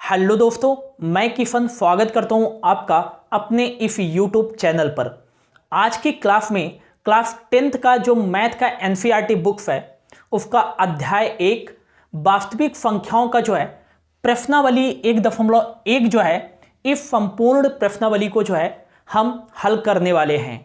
Hello दोस्तों, मैं किशन स्वागत करता हूं आपका अपने इस यूट्यूब चैनल पर। आज की क्लास में क्लास 10th का जो मैथ का एनसीईआरटी बुक्स है उसका अध्याय 1 वास्तविक संख्याओं का जो है प्रश्नावली 1.1 जो है इस संपूर्ण प्रश्नावली को जो है हम हल करने वाले हैं।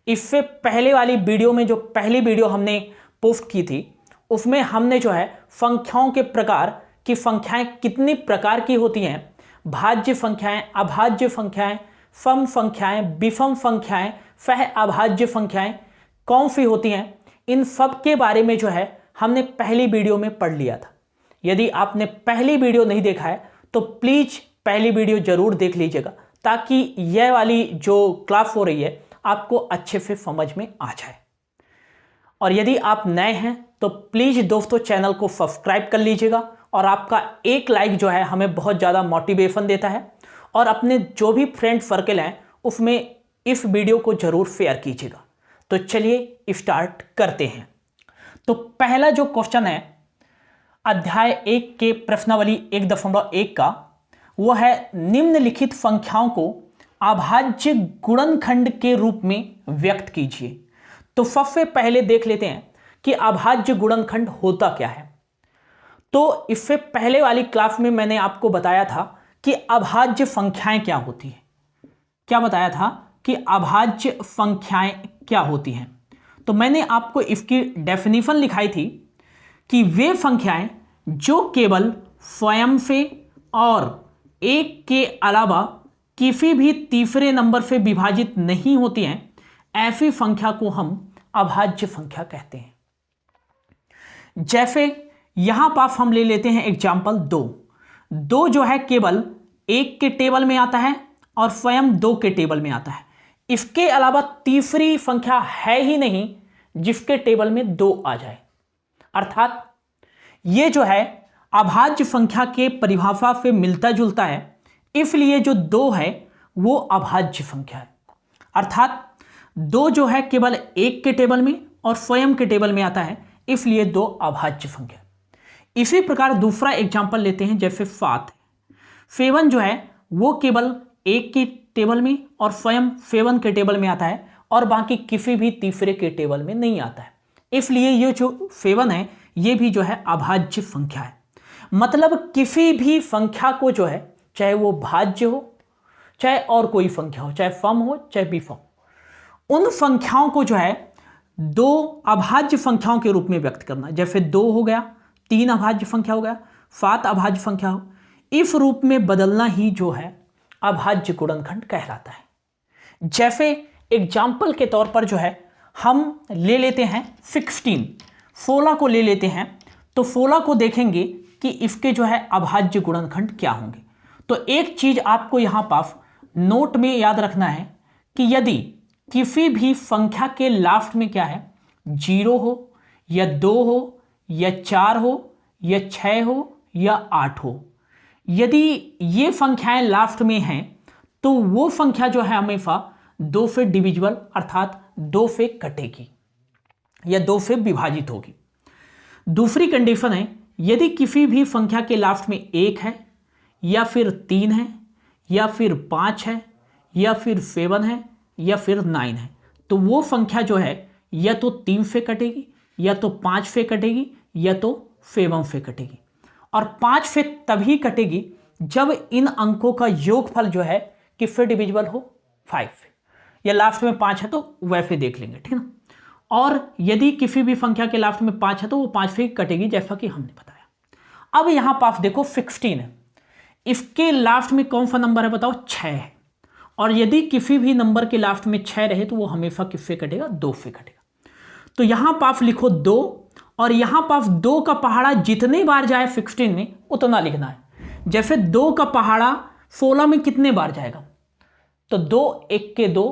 इससे पहले वाली वीडियो में जो पहली वीडियो हमने पोस्ट की थी उसमें हमने जो है संख्याओं के प्रकार कि संख्याएं कितनी प्रकार की होती हैं, भाज्य संख्याएं, अभाज्य संख्याएं, सम संख्याएं, विषम संख्याएं, सह अभाज्य संख्याएं कौन सी होती हैं, इन सब के बारे में जो है हमने पहली वीडियो में पढ़ लिया था। यदि आपने पहली वीडियो नहीं देखा है तो प्लीज पहली वीडियो जरूर देख लीजिएगा ताकि यह वाली जो क्लास हो रही है आपको अच्छे से समझ में आ जाए। और यदि आप नए हैं तो प्लीज दोस्तों चैनल को सब्सक्राइब कर लीजिएगा और आपका एक लाइक जो है हमें बहुत ज़्यादा मोटिवेशन देता है। और अपने जो भी फ्रेंड सर्कल हैं उसमें इस वीडियो को जरूर शेयर कीजिएगा। तो चलिए स्टार्ट करते हैं। तो पहला जो क्वेश्चन है अध्याय 1 के प्रश्नावली 1.1 का, वो है निम्नलिखित संख्याओं को अभाज्य गुणनखंड के रूप में व्यक्त कीजिए। तो सबसे पहले देख लेते हैं कि अभाज्य गुणनखंड होता क्या है। तो इससे पहले वाली क्लास में मैंने आपको बताया था कि अभाज्य संख्याएं क्या होती हैं। क्या बताया था कि अभाज्य संख्याएं क्या होती हैं। तो मैंने आपको इसकी डेफिनेशन लिखाई थी कि वे संख्याएं जो केवल स्वयं से और एक के अलावा किसी भी तीसरे नंबर से विभाजित नहीं होती हैं, ऐसी संख्या को हम अभाज्य संख्या कहते हैं। जैसे यहां पास हम ले लेते हैं एग्जाम्पल 2 जो है केवल 1 के टेबल में आता है और स्वयं 2 के टेबल में आता है। इसके अलावा तीसरी संख्या है ही नहीं जिसके टेबल में 2 आ जाए। अर्थात ये जो है अभाज्य संख्या के परिभाषा से मिलता जुलता है, इसलिए जो 2 है वो अभाज्य संख्या है। अर्थात 2 जो है केवल 1 के टेबल में और स्वयं के टेबल में आता है, इसलिए 2 अभाज्य संख्या। इसी प्रकार दूसरा एग्जाम्पल लेते हैं, जैसे 7 जो है वो केवल 1 के टेबल में और स्वयं 7 के टेबल में आता है और बाकी किसी भी तीसरे के टेबल में नहीं आता है, इसलिए ये जो 7 है ये भी जो है अभाज्य संख्या है। मतलब किसी भी संख्या को जो है चाहे वो भाज्य हो चाहे और कोई संख्या हो, चाहे सम हो चाहे विषम, उन संख्याओं को जो है 2 अभाज्य संख्याओं के रूप में व्यक्त करना। जैसे 2 हो गया, 3 अभाज्य संख्या हो गया, 7 अभाज्य संख्या हो, इस रूप में बदलना ही जो है अभाज्य गुणनखंड कहलाता है। जैसे एग्जाम्पल के तौर पर जो है हम ले लेते हैं 16 को ले लेते हैं। तो 16 को देखेंगे कि इसके जो है अभाज्य गुणनखंड क्या होंगे। तो एक चीज आपको यहां पास नोट में याद रखना है कि यदि किसी भी संख्या के लास्ट में क्या है 0 हो या 2 हो या 4 हो या 6 हो या 8 हो, यदि ये संख्याएं लास्ट में हैं तो वो संख्या जो है हमेशा 2 से डिविजिबल अर्थात 2 से कटेगी या 2 से विभाजित होगी। दूसरी कंडीशन है यदि किसी भी संख्या के लास्ट में 1 है या फिर 3 है या फिर 5 है या फिर 7 है या फिर 9 है, तो वो संख्या जो है या तो 3 से कटेगी या तो 5 से कटेगी या तो 7 से कटेगी। और 5 से तभी कटेगी जब इन अंकों का योगफल जो है किससे डिविजिबल हो 5 से, या लास्ट में 5 है तो वैसे देख लेंगे, ठीक है ना। और यदि किसी भी संख्या के लास्ट में 5 है तो वो 5 से कटेगी जैसा कि हमने बताया। अब यहां पास देखो 16 है, इसके लास्ट में कौन सा नंबर है बताओ 6 है, और यदि किसी भी नंबर के लास्ट में 6 रहे तो वो हमेशा किससे कटेगा 2 से कटेगा। तो यहां पास लिखो 2 और यहां पास 2 का पहाड़ा जितने बार जाए 16 में उतना लिखना है। जैसे 2 का पहाड़ा 16 में कितने बार जाएगा, तो 2 1 के 2,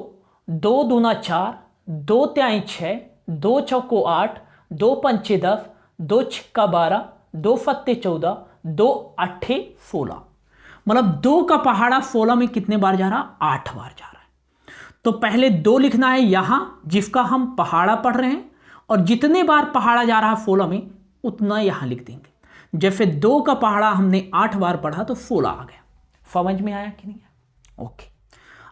2 दूना 4, 2 त्याई 6, 2 चौको 8, 2 पंचे 10, 2 छिक्का 12, 2 सत्ते 14, 2 अट्ठे 16। मतलब 2 का पहाड़ा 16 में कितने बार जा रहा 8 बार जा रहा है। तो पहले 2 लिखना है यहां जिसका हम पहाड़ा पढ़ रहे हैं, और जितने बार पहाड़ा जा रहा है 16 में उतना यहां लिख देंगे। जैसे 2 का पहाड़ा हमने 8 बार पढ़ा तो 16 आ गया। समझ में आया कि नहीं है? ओके।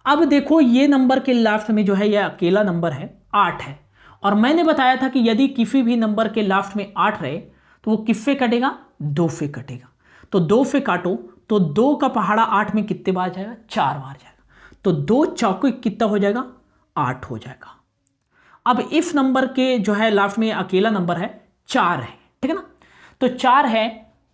अब देखो ये नंबर के लास्ट में जो है ये अकेला नंबर है 8 है, और मैंने बताया था कि यदि किसी भी नंबर के लास्ट में 8 रहे तो वो किससे कटेगा? 2 से कटेगा। तो 2 से काटो तो 2 का पहाड़ा 8 में कितने बार जाएगा? 4 बार जाएगा। तो 2 चौके कितना हो जाएगा? 8 हो जाएगा। अब इस नंबर के जो है लास्ट में अकेला नंबर है 4 है, ठीक है ना? तो 4 है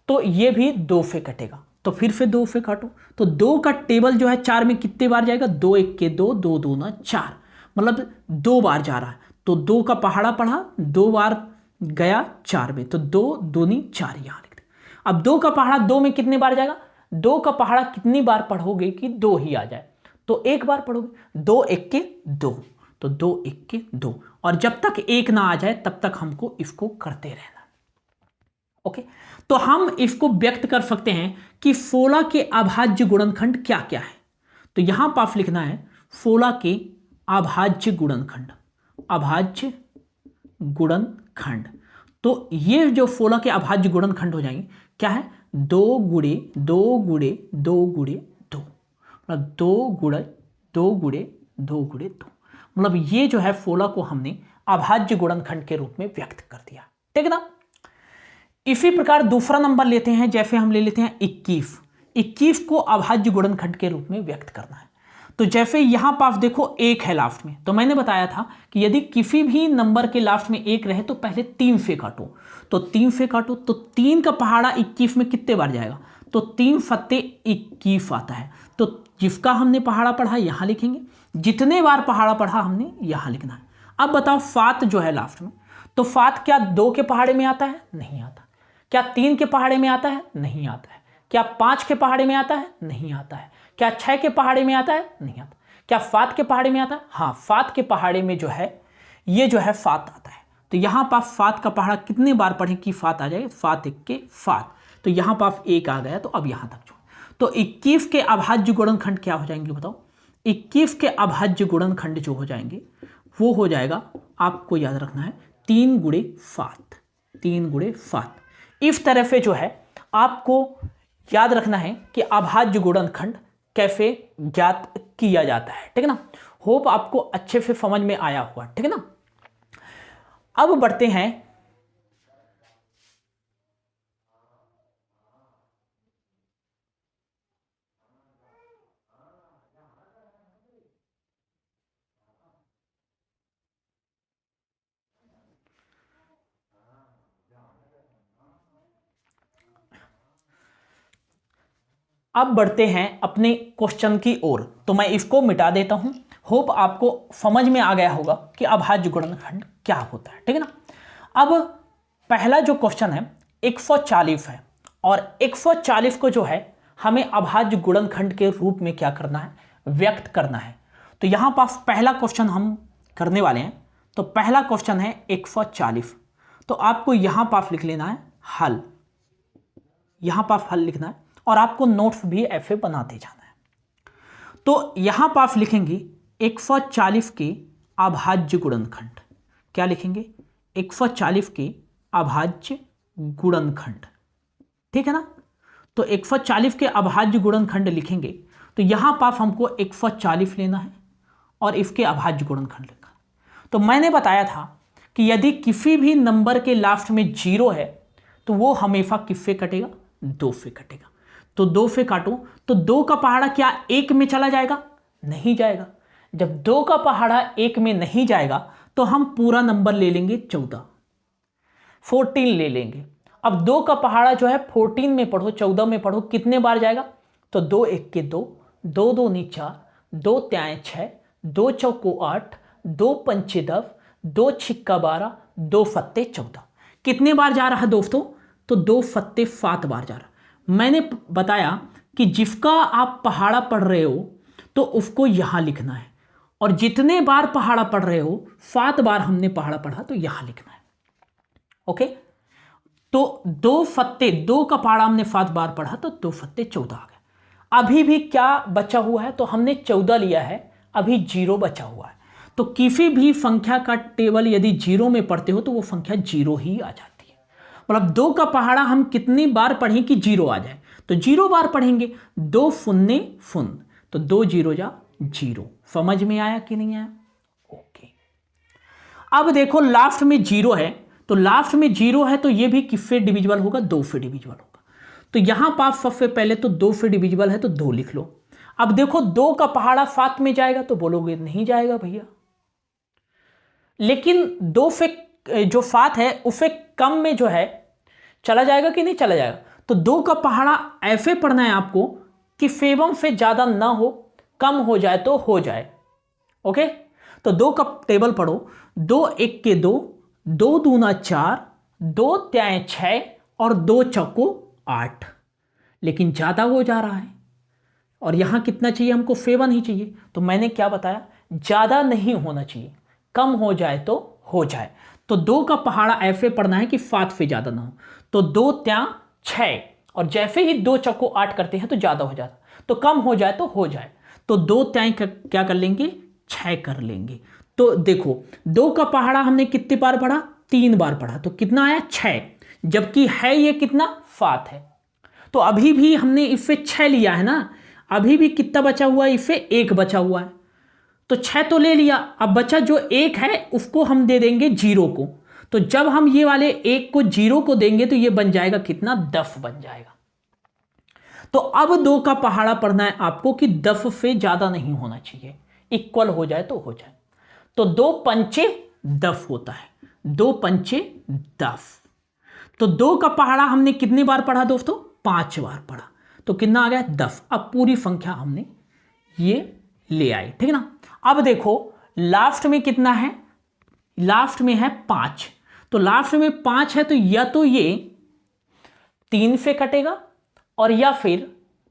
तो ये भी 2 से कटेगा, तो फिर से 2 से काटो तो 2 का टेबल जो है 4 में कितने बार जाएगा? 2 1 के 2, 2 2 ना 4, मतलब 2 बार जा रहा है। तो 2 का पहाड़ा पढ़ा 2 बार गया 4 में, तो 2 दूनी 4 यहां लिख दे। अब 2 का पहाड़ा 2 में कितने बार जाएगा? 2 का पहाड़ा कितनी बार पढ़ोगे कि 2 ही आ जाए? तो 1 बार पढ़ोगे। 2 1 के 2, तो 2 1 के 2, और जब तक 1 ना आ जाए तब तक हमको इसको करते रहना। ओके, तो हम इसको व्यक्त कर सकते हैं कि 16 के अभाज्य गुणनखंड क्या क्या है। तो यहां पास लिखना है 16 के अभाज्य गुणनखंड, अभाज्य गुणनखंड। तो ये जो 16 के अभाज्य गुणनखंड हो जाएंगे क्या है? 2 गुणे 2 गुणे 2 गुणे 2, मतलब 2 गुणे 2 गुणे 2 गुणे 2, मतलब ये जो है 16 को हमने अभाज्य गुणनखंड के रूप में व्यक्त कर दिया, ठीक है ना? इसी प्रकार दूसरा नंबर लेते हैं, जैसे हम ले लेते हैं 21। 21 को अभाज्य गुणनखंड के रूप में व्यक्त करना है। तो जैसे यहां पास देखो 1 है लास्ट में, तो मैंने बताया था कि यदि किसी भी नंबर के लास्ट में 1 रहे तो पहले 3 से काटो, तो 3 से काटो तो 3 का पहाड़ा 21 में कितने बार जाएगा? तो 3 फत्ते 21 आता है। तो जिसका हमने पहाड़ा पढ़ा यहां लिखेंगे, जितने बार पहाड़ा पढ़ा हमने यहां लिखना है। अब बताओ 7 जो है लास्ट में, तो 7 क्या 2 के पहाड़े में आता है? नहीं आता। क्या 3 के पहाड़े में आता है? नहीं आता है। क्या 5 के पहाड़े में आता है? नहीं आता है। क्या 6 के पहाड़े में आता है? नहीं आता। क्या 7 के पहाड़े में आता है? हाँ, 7 के पहाड़े में जो है ये जो है 7 आता है। तो यहां पास 7 का पहाड़ा कितने बार पढ़े कि 7 आ जाए? 7 1 के 7, तो यहां पास 1 आ गया, तो अब यहां तक जो, तो 21 के अभाज्य गुणनखंड क्या हो जाएंगे बताओ? 21 के अभाज्य गुणनखंड जो हो जाएंगे वो हो जाएगा, आपको याद रखना है 3 गुणे 7, 3 गुणे 7। इस तरह से जो है आपको याद रखना है कि अभाज्य गुणनखंड कैसे ज्ञात किया जाता है, ठीक है ना? होप आपको अच्छे से समझ में आया हुआ, ठीक है ना? अब बढ़ते हैं अपने क्वेश्चन की ओर। तो मैं इसको मिटा देता हूं। होप आपको समझ में आ गया होगा कि अभाज्य गुणनखंड क्या होता है, ठीक है ना? अब पहला जो क्वेश्चन है 140 है, और 140 को जो है हमें अभाज्य गुणनखंड के रूप में क्या करना है? व्यक्त करना है। तो यहां पास पहला क्वेश्चन हम करने वाले हैं। तो पहला क्वेश्चन है 140, तो आपको यहां पास लिख लेना है हल, यहां पास हल लिखना है, और आपको नोट्स भी ऐसे बनाते जाना है। तो यहां पास लिखेंगे 140 के अभाज्य गुणनखंड, क्या लिखेंगे? 140 के अभाज्य गुणनखंड, ठीक है ना? तो 140 के अभाज्य गुणनखंड लिखेंगे, तो यहां पास हमको 140 लेना है और इसके अभाज्य गुणनखंड लिखा। तो मैंने बताया था कि यदि किसी भी नंबर के लास्ट में 0 है तो वो हमेशा किससे कटेगा? 2 से कटेगा। तो 2 से काटो तो 2 का पहाड़ा क्या 1 में चला जाएगा? नहीं जाएगा। जब 2 का पहाड़ा 1 में नहीं जाएगा तो हम पूरा नंबर ले लेंगे 14, 14 ले लेंगे। अब 2 का पहाड़ा जो है 14 में पढ़ो, 14 में पढ़ो, कितने बार जाएगा? तो 2 1 के 2, 2 2 नी 4, 2 3 6, 2 चौको 8, 2 पंचे 10, 2 छिक्का 12, 2 फत्ते 14। कितने बार जा रहा है दोस्तों? तो 2 फत्ते 7 बार जा रहा। मैंने बताया कि जिसका आप पहाड़ा पढ़ रहे हो तो उसको यहां लिखना है, और जितने बार पहाड़ा पढ़ रहे हो 7 बार हमने पहाड़ा पढ़ा तो यहां लिखना है। ओके, तो 2 फत्ते 2 का पहाड़ा हमने 7 बार पढ़ा तो 2 फत्ते 14 आ गया। अभी भी क्या बचा हुआ है? तो हमने 14 लिया है, अभी 0 बचा हुआ है। तो किसी भी संख्या का टेबल यदि 0 में पढ़ते हो तो वो संख्या 0 ही आ जाती है। मतलब 2 का पहाड़ा हम कितनी बार पढ़ें कि 0 आ जाए, तो 0 बार पढ़ेंगे। 2 फुन्ने फुन, तो 2 0 जा 0। समझ में आया कि नहीं आया? ओके। अब देखो लास्ट में 0 है, तो लास्ट में 0 है तो ये भी किससे डिविजिबल होगा? 2 से डिविजिबल होगा। तो यहां पास सबसे पहले तो 2 से डिविजिबल है तो 2 लिख लो। अब देखो 2 का पहाड़ा 7 में जाएगा, तो बोलोगे नहीं जाएगा भैया। लेकिन 2 से जो 7 है उससे कम में जो है चला जाएगा कि नहीं चला जाएगा? तो 2 का पहाड़ा ऐसे पढ़ना है आपको कि 7 से ज्यादा ना हो, कम हो जाए तो हो जाए। ओके, तो 2 का टेबल पढ़ो। 2 1 के 2, 2 दूना 4, 2 त्याएं 6 और 2 चौको 8। लेकिन ज्यादा हो जा रहा है और यहां कितना चाहिए हमको? 7 ही चाहिए। तो मैंने क्या बताया? ज्यादा नहीं होना चाहिए, कम हो जाए तो हो जाए। तो 2 का पहाड़ा ऐसे पढ़ना है कि 7 से ज्यादा ना हो। तो 2 त्या 6 और जैसे ही 2 चौको 8 करते हैं तो ज्यादा हो जाता, तो कम हो जाए तो हो जाए। तो 2 त्याई क्या कर लेंगे? 6 कर लेंगे। तो देखो 2 का पहाड़ा हमने कितने बार पढ़ा? 3 बार पढ़ा, तो कितना आया? 6। जबकि है ये कितना? 7 है। तो अभी भी हमने इससे 6 लिया है ना, अभी भी कितना बचा हुआ है? इससे 1 बचा हुआ है। तो 6 तो ले लिया, अब बचा जो 1 है उसको हम दे देंगे 0 को। तो जब हम ये वाले 1 को 0 को देंगे तो ये बन जाएगा कितना? 10 बन जाएगा। तो अब 2 का पहाड़ा पढ़ना है आपको कि 10 से ज्यादा नहीं होना चाहिए, इक्वल हो जाए तो हो जाए। तो 2 पंचे 10 होता है, 2 पंचे 10। तो 2 का पहाड़ा हमने कितनी बार पढ़ा दोस्तों? 5 बार पढ़ा। तो कितना आ गया? 10। अब पूरी संख्या हमने ये ले आई, ठीक है ना। अब देखो लास्ट में कितना है? लास्ट में है 5। तो लास्ट में 5 है तो या तो ये 3 से कटेगा और या फिर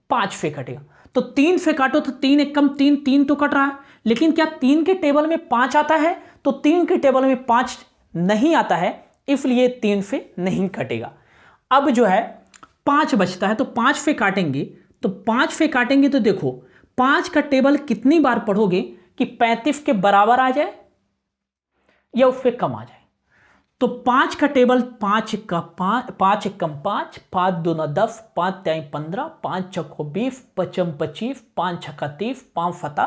5 से कटेगा। तो 3 से काटो तो 3 एक कम 3, 3 तो कट रहा है। लेकिन क्या 3 के टेबल में 5 आता है? तो 3 के टेबल में 5 नहीं आता है, इसलिए 3 से नहीं कटेगा। अब जो है 5 बचता है, तो 5 से काटेंगे। तो 5 से काटेंगे तो देखो 5 का टेबल कितनी बार पढ़ोगे कि 35 के बराबर आ जाए या उससे कम आ जाए? तो 5 का टेबल 5 का 5, 5 कम 5, 5 दूना 10, 5 त्याई 15, 5 चौको 20, 5 25, 5 छक्का 30, 5 फता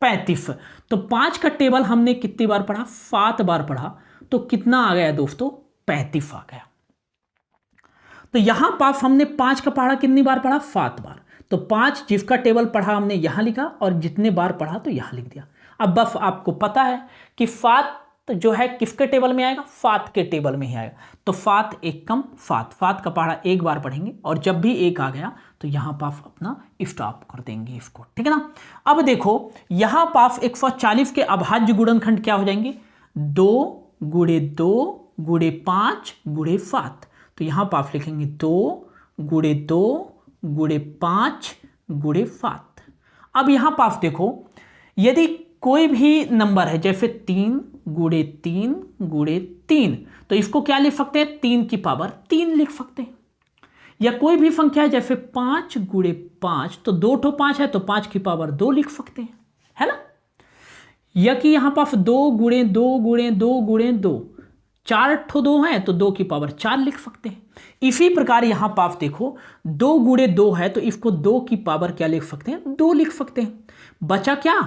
35। तो 5 का टेबल हमने कितनी बार पढ़ा? 7 बार पढ़ा। तो कितना आ गया दोस्तों? 35 आ गया। तो यहां पास हमने 5 का पढ़ा कितनी बार पढ़ा? 7 बार। तो 5 जिसका टेबल पढ़ा हमने यहां लिखा और जितने बार पढ़ा तो यहां लिख दिया। अब बस आपको पता है कि 7 जो है किसके टेबल में आएगा? 7 के टेबल में ही आएगा। तो 7 एक कम 7, 7 का पढ़ा एक बार पढ़ेंगे और जब भी 1 आ गया तो यहां पास अपना स्टॉप कर देंगे इसको, ठीक है ना। अब देखो यहां पास 140 के अभाज्य गुणनखंड क्या हो जाएंगे? 2 गुणे 2 गुणे 5 गुणे 7। तो यहां पास लिखेंगे 2 गुणे 2 गुणे 5 गुणे 7। अब यहां पास देखो यदि कोई भी नंबर है जैसे 3 गुणे 3 गुणे 3, तो इसको क्या लिख सकते हैं? 3 की पावर 3 लिख सकते हैं। या कोई भी संख्या है जैसे 5 गुणे 5, तो 2 ठो 5 है तो 5 की पावर 2 लिख सकते हैं, है ना। या कि यहां पास 2 गुणे 2 गुणे 2 गुणे 2, 4 ठो 2 है तो 2 की पावर 4 लिख सकते हैं। इसी प्रकार यहां पास देखो 2 गुणे 2 है तो इसको 2 की पावर क्या लिख सकते हैं? 2 लिख सकते हैं। बचा क्या?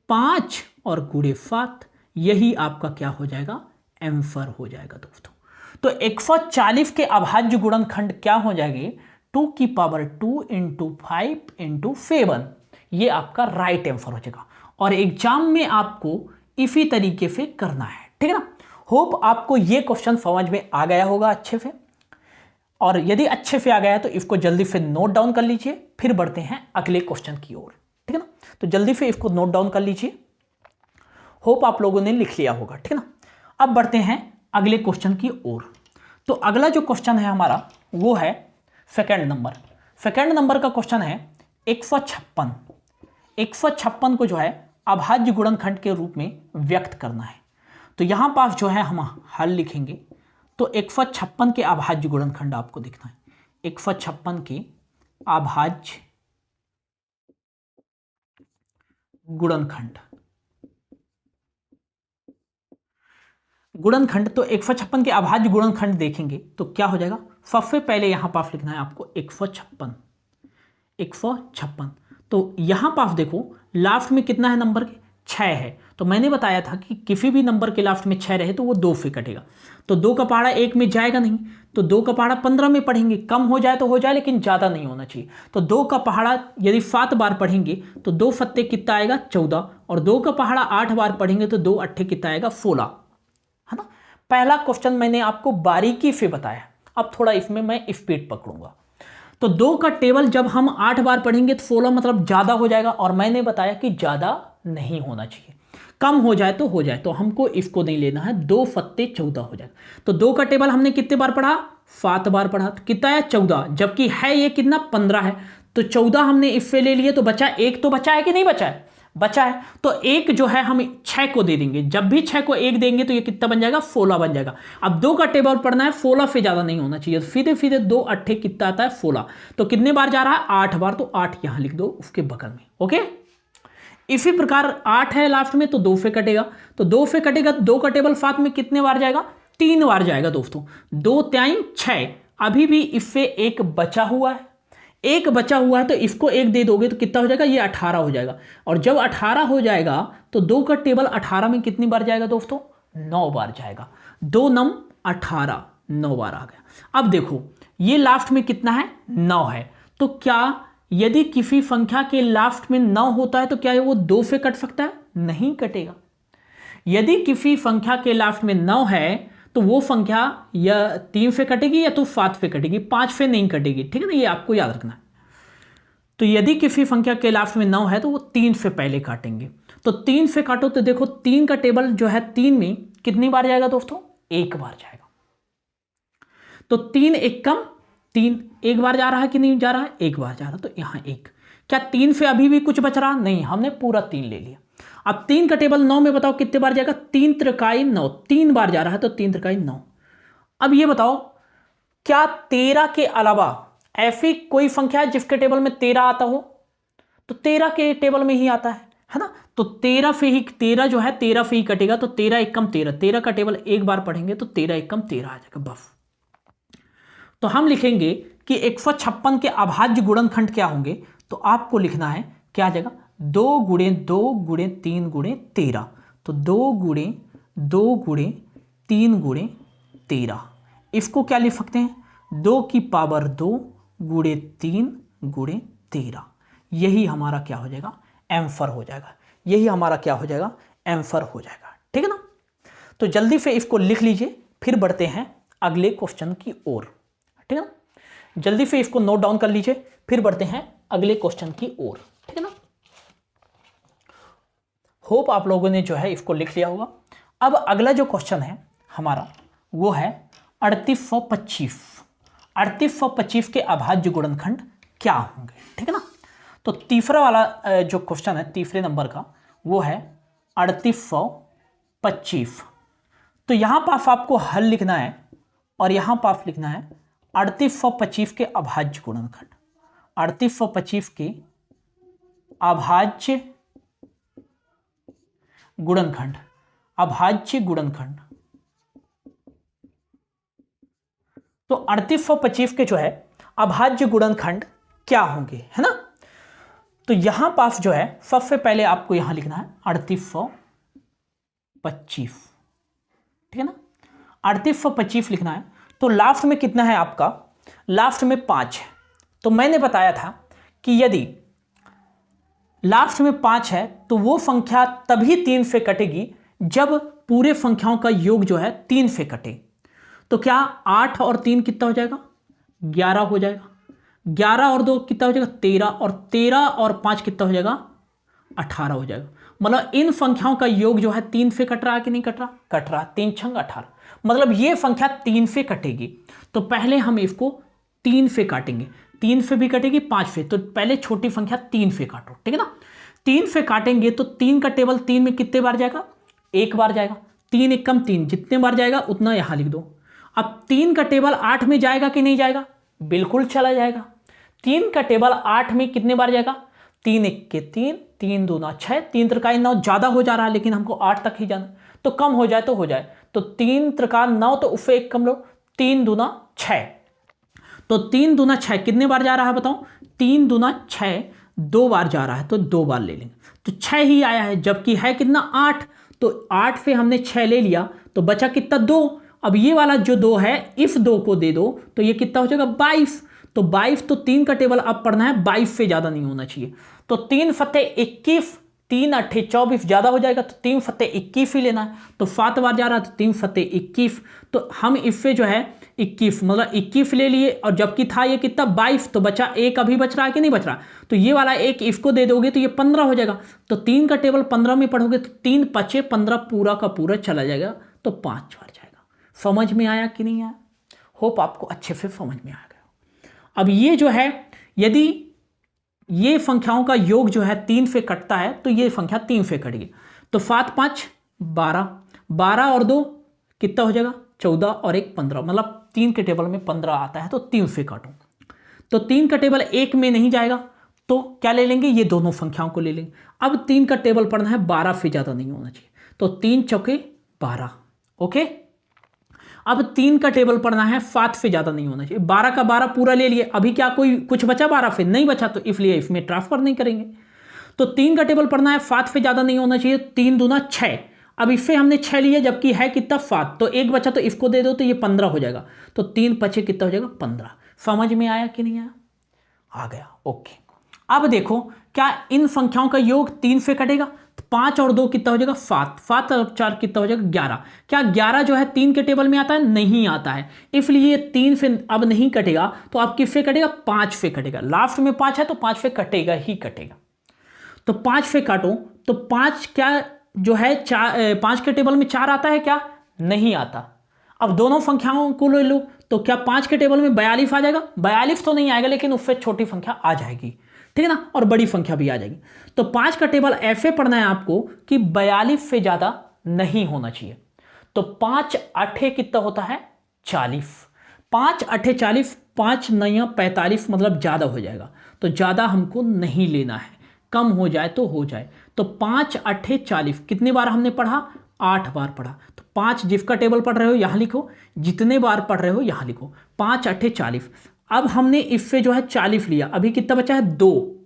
5 और गुणे 7। यही आपका क्या हो जाएगा? आंसर हो जाएगा दोस्तों। तो 140 के अभाज्य गुणनखंड क्या हो जाएंगे? 2 की पावर 2 इंटू 5 इंटू 7। ये आपका राइट आंसर हो जाएगा और एग्जाम में आपको इसी तरीके से करना है, ठीक है ना। होप आपको ये क्वेश्चन समझ में आ गया होगा अच्छे से, और यदि अच्छे से आ गया है तो इसको जल्दी से नोट डाउन कर लीजिए। फिर बढ़ते हैं अगले क्वेश्चन की ओर, ठीक है ना। तो जल्दी से इसको नोट डाउन कर लीजिए। होप आप लोगों ने लिख लिया होगा, ठीक है ना। अब बढ़ते हैं अगले क्वेश्चन की ओर। तो अगला जो क्वेश्चन है हमारा वो है सेकंड नंबर। सेकंड नंबर का क्वेश्चन है 156। 156 को जो है अभाज्य गुणनखंड के रूप में व्यक्त करना है। तो यहां पास जो है हम हल लिखेंगे। तो 156 के अभाज्य गुणनखंड आपको दिखना है। 156 के अभाज्य गुणनखंड। गुणनखंड, तो 156 के अभाज्य गुणनखंड देखेंगे तो क्या हो जाएगा। सबसे पहले यहां पास लिखना है आपको 156। तो यहां पास देखो लास्ट में कितना है नंबर के 6 है, तो मैंने बताया था कि किसी भी नंबर के लास्ट में 6 रहे तो वो 2 से कटेगा। तो 2 का पहाड़ा 1 में जाएगा नहीं, तो 2 का पहाड़ा 15 में पढ़ेंगे, कम हो जाए तो हो जाए लेकिन ज़्यादा नहीं होना चाहिए। तो 2 का पहाड़ा यदि 7 बार पढ़ेंगे तो 2 फत्ते कितना आएगा 14, और 2 का पहाड़ा 8 बार पढ़ेंगे तो 2 अट्ठे कितना आएगा 16, है ना। पहला क्वेश्चन मैंने आपको बारीकी से बताया, अब थोड़ा इसमें मैं स्पीड पकड़ूंगा। तो 2 का टेबल जब हम 8 बार पढ़ेंगे तो 16 मतलब ज़्यादा हो जाएगा, और मैंने बताया कि ज़्यादा नहीं होना चाहिए, कम हो जाए तो हो जाए, तो हमको इसको नहीं लेना है। 2 फत्ते 14 हो जाएगा। तो 2 का टेबल हमने कितने बार पढ़ा, 7 बार पढ़ा, तो कितना है 14, जबकि है ये कितना 15 है, तो 14 हमने इससे ले लिए, तो बचा एक, तो बचा है कि नहीं बचा है, बचा है। तो एक जो है हम 6 को दे देंगे, जब भी 6 को 1 देंगे तो ये कितना बन जाएगा 16 बन जाएगा। अब 2 का टेबल पढ़ना है, 16 से ज़्यादा नहीं होना चाहिए, सीधे सीधे 2 अट्ठे कितना आता है 16, तो कितने बार जा रहा है 8 बार, तो 8 यहाँ लिख दो उसके बगल में। ओके, इसी प्रकार 8 है लास्ट में तो 2 से कटेगा, तो 2 से कटेगा, 2 का टेबल 7 में कितने बार जाएगा 3 बार जाएगा दोस्तों, 2 3 6। अभी भी इससे एक बचा हुआ है, एक बचा हुआ है, तो इसको एक दे दोगे तो कितना हो जाएगा, ये 18 हो जाएगा। और जब 18 हो जाएगा तो 2 का टेबल 18 में कितनी बार जाएगा दोस्तों 9 बार जाएगा, 2 9 18, 9 बार आ गया। अब देखो ये लास्ट में कितना है 9 है, तो क्या यदि किसी संख्या के लास्ट में 9 होता है तो क्या वो 2 से कट सकता है, नहीं कटेगा। यदि किसी संख्या के लास्ट में 9 है तो वो संख्या या 3 से कटेगी या तो 7 से कटेगी, 5 से नहीं कटेगी, ठीक है ना, ये आपको याद रखना है। तो यदि किसी संख्या के लास्ट में 9 है तो वो 3 से पहले काटेंगे, तो 3 से काटो तो देखो 3 का टेबल जो है 3 में कितनी बार जाएगा दोस्तों, 1 बार जाएगा। तो 3 1 कम 3, 1 बार जा रहा है कि नहीं जा रहा है, 1 बार जा रहा है, तो यहाँ 1। क्या 3 से अभी भी कुछ बच रहा नहीं, हमने पूरा 3 ले लिया। अब 3 का टेबल 9 में बताओ कितने बार जाएगा, 3 त्रिकाई 9, 3 बार जा रहा है, तो 3 त्रिकाई 9। अब ये बताओ क्या 13 के अलावा ऐसी कोई संख्या है जिसके टेबल में 13 आता हो, तो 13 के टेबल में ही आता है ना। तो 13 से ही 13 जो है 13 से ही कटेगा, तो 13 1 कम 13, 13 का टेबल 1 बार पढ़ेंगे तो 13 1 कम 13 आ जाएगा बस। तो हम लिखेंगे कि 156 के अभाज्य गुणनखंड क्या होंगे, तो आपको लिखना है क्या आ जाएगा 2 गुणे 2 गुणे 3 गुणे 13, तो 2 गुणे 2 गुणे 3 गुणे 13। इसको क्या लिख सकते हैं 2 की पावर 2 गुणे 3 गुणे 13। यही हमारा क्या हो जाएगा आंसर हो जाएगा, यही हमारा क्या हो जाएगा आंसर हो जाएगा, ठीक है ना। तो जल्दी से इसको लिख लीजिए, फिर बढ़ते हैं अगले क्वेश्चन की ओर, ठीक है ना। जल्दी से इसको नोट डाउन कर लीजिए, फिर बढ़ते हैं अगले क्वेश्चन की ओर, ठीक है ना। होप आप लोगों ने जो है इसको लिख लिया होगा। अब अगला जो क्वेश्चन है हमारा वो है 3825। 3825 के अभाज्य गुणनखंड क्या होंगे, ठीक है ना। तो तीसरा वाला जो क्वेश्चन है तीसरे नंबर का वो है 3825। तो यहां पास आपको हल लिखना है और यहां पास लिखना है 3825 के अभाज्य गुणनखंड। 3825 के अभाज्य गुणनखंड, अभाज्य गुणनखंड। तो 3825 के जो है अभाज्य गुणनखंड क्या होंगे, है ना। तो यहां पास जो है सबसे पहले आपको यहां लिखना है 3825, ठीक है ना। 3825 लिखना है, तो लास्ट में कितना है आपका, लास्ट में 5 है। तो मैंने बताया था कि यदि लास्ट में 5 है तो वो संख्या तभी 3 से कटेगी जब पूरे संख्याओं का योग जो है 3 से कटे। तो क्या 8 और 3 कितना हो जाएगा 11 हो जाएगा, 11 और 2 कितना हो जाएगा 13, और 13 और 5 कितना हो जाएगा 18 हो जाएगा। मतलब इन संख्याओं का योग जो है 3 से कट रहा है कि नहीं कट रहा, कट रहा, 3 छंग 18, मतलब ये संख्या 3 से कटेगी। तो पहले हम इसको 3 से काटेंगे, 3 से भी कटेगी 5 से, तो पहले छोटी संख्या 3 से काटो, ठीक है ना। 3 से काटेंगे तो 3 का टेबल 3 में कितने बार जाएगा 1 बार जाएगा, 3 1 कम 3, जितने बार जाएगा उतना यहां लिख दो। अब 3 का टेबल 8 में जाएगा कि नहीं जाएगा, बिल्कुल चला जाएगा। 3 का टेबल 8 में कितने बार जाएगा 3 1 के 3, 3 2 9 6, 3 त्रिकाई 9, ज्यादा हो जा रहा है लेकिन हमको 8 तक ही जाना, तो कम हो जाए तो हो जाए। तो 3 त्रिका 9, तो उससे 1 कम लो, 3 दूना 6। तो 3 दूना 6 कितने बार जा रहा है बताओ? 3 दूना 6 2 बार जा रहा है, तो 2 बार ले लेंगे। तो 6 ही आया है, जबकि है कितना 8। तो 8 से हमने 6 ले लिया, तो बचा कितना 2। अब ये वाला जो 2 है, इस 2 को दे दो तो ये कितना हो जाएगा 22। तो 22, तो 3 का टेबल अब पढ़ना है, 22 से ज्यादा नहीं होना चाहिए। तो 3 फते 21, 3 अट्ठे 24 ज्यादा हो जाएगा, तो 3 फते 21 ही लेना है। तो 7 बार जा रहा है, तो 3 फते 21। तो हम इससे जो है 21 मतलब 21 ले लिए, और जबकि था ये कितना 22, तो बचा 1 अभी बच रहा है कि नहीं बच रहा? तो ये वाला 1 इसको दे दोगे तो ये 15 हो जाएगा। तो 3 का टेबल 15 में पढ़ोगे तो 3 पचे 15 पूरा का पूरा चला जाएगा, तो 5 बार जाएगा। समझ में आया कि नहीं आया? होप आपको अच्छे से समझ में आ गया। अब ये जो है, यदि ये संख्याओं का योग जो है 3 से कटता है, तो ये संख्या 3 से कटेगी। तो 7 5 12, 12 और 2 कितना हो जाएगा 14, और 1 15, मतलब 3 के टेबल में 15 आता है, तो 3 से काटो। तो 3 का टेबल 1 में नहीं जाएगा, तो क्या ले लेंगे? ये दोनों संख्याओं को ले लेंगे। अब 3 का टेबल पढ़ना है, 12 से ज्यादा नहीं होना चाहिए, तो 3 चौके 12। ओके, अब 3 का टेबल पढ़ना है, 7 से ज्यादा नहीं होना चाहिए। 12 का 12 पूरा ले लिए, अभी क्या कोई कुछ बचा 12 से? नहीं बचा, तो इसलिए इसमें ट्रांसफर नहीं करेंगे। तो 3 का टेबल पढ़ना है, 7 से ज्यादा नहीं होना चाहिए। 3 दूना 6, अब इससे हमने 6 लिया, जबकि है कितना 7, तो 1 बचा, तो इसको दे दो तो ये 15 हो जाएगा। तो 3 पचे कितना हो जाएगा 15। समझ में आया कि नहीं आया? आ गया। ओके, अब देखो क्या इन संख्याओं का योग 3 से कटेगा? 5 और 2 कितना हो जाएगा 7, 7 और 4 कितना हो जाएगा 11। क्या 11 जो है 3 के टेबल में आता है? नहीं आता है, इसलिए 3 से अब नहीं कटेगा, तो अब किस से कटेगा? 5 से कटेगा। लास्ट में 5 है, तो 5 से कटेगा ही कटेगा। तो 5 से काटो, तो 5 क्या जो है 5 के टेबल में 4 आता है क्या? नहीं आता। अब दोनों संख्याओं को ले लो, तो क्या 5 के टेबल में 42 आ जाएगा? 42 तो नहीं आएगा, लेकिन उससे छोटी संख्या आ जाएगी, ठीक है ना, और बड़ी संख्या भी आ जाएगी। तो 5 का टेबल ऐसे पढ़ना है आपको कि 42 से ज्यादा नहीं होना चाहिए। तो 5 अठे कितना होता है 40, 5 अठे 40, 5 नया 45, मतलब ज्यादा हो जाएगा। तो ज्यादा हमको नहीं लेना है, कम हो जाए तो हो जाए। तो 5 अठे 40 कितनी बार हमने पढ़ा? 8 बार पढ़ा। तो 5 जिसका टेबल पढ़ रहे हो यहां लिखो, जितने बार पढ़ रहे हो यहां लिखो। 5 अठे 40। अब हमने इससे जो है 40 लिया, अभी कितना बचा है 2।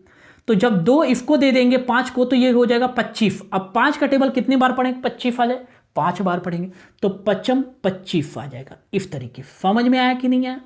तो जब 2 इसको दे देंगे 5 को, तो ये हो जाएगा 25। अब 5 का टेबल कितनी बार पढ़ेंगे? 25 आ जाए, 5 बार पढ़ेंगे, तो 5 25 आ जाएगा। इस तरीके समझ में आया कि नहीं आया?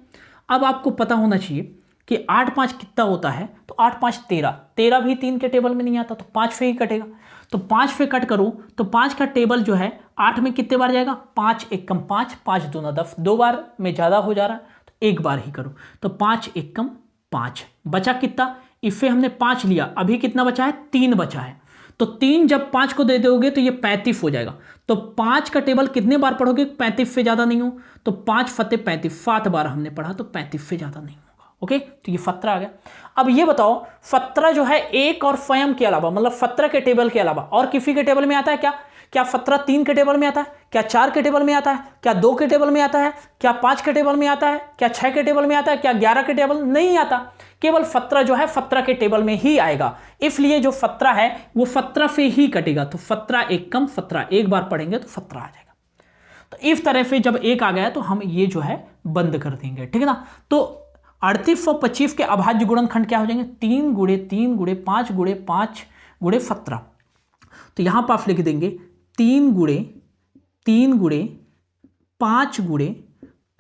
अब आपको पता होना चाहिए कि 8 5 कितना होता है? तो 8 5 13, 13 भी 3 के टेबल में नहीं आता, तो 5 से ही कटेगा। तो 5 से कट करो, तो 5 का टेबल जो है 8 में कितने बार जाएगा? 5 1 कम 5, 5 दूना 10, 2 बार में ज्यादा हो जा रहा है, तो 1 बार ही करो। तो 5 1 कम 5, बचा कितना? इससे हमने 5 लिया, अभी कितना बचा है? 3 बचा है। तो 3 जब 5 को दे दोगे तो ये 35 हो जाएगा। तो 5 का टेबल कितने बार पढ़ोगे? 35 से ज्यादा नहीं हो, तो 5 फते 35, 7 बार हमने पढ़ा, तो 35 से ज्यादा नहीं होगा। ओके, तो ये 17 आ गया। अब ये बताओ 17 जो है एक और स्वयं के अलावा, मतलब 17 के टेबल के अलावा और किसी के टेबल में आता है क्या? क्या 17 3 के टेबल में आता है? क्या 4 के टेबल में आता है? क्या 2 के टेबल में आता है? क्या 5 के टेबल में आता है? क्या 6 के टेबल में आता है? क्या 11 के टेबल? नहीं आता। केवल 17 जो है 17 के टेबल में ही आएगा, इसलिए जो 17 है वो 17 से ही कटेगा। तो 17 1 कम 17, एक बार पढ़ेंगे तो 17 आ जाएगा। तो इस तरह से जब 1 आ गया तो हम ये जो है बंद कर देंगे, ठीक है ना। तो 3825 के अभाज्य गुणनखंड क्या हो जाएंगे? 3 गुणे 3 गुणे 5 गुणे 5 गुणे 17। तो यहां पर आप लिख देंगे 3 गुणे 3 गुणे 5 गुणे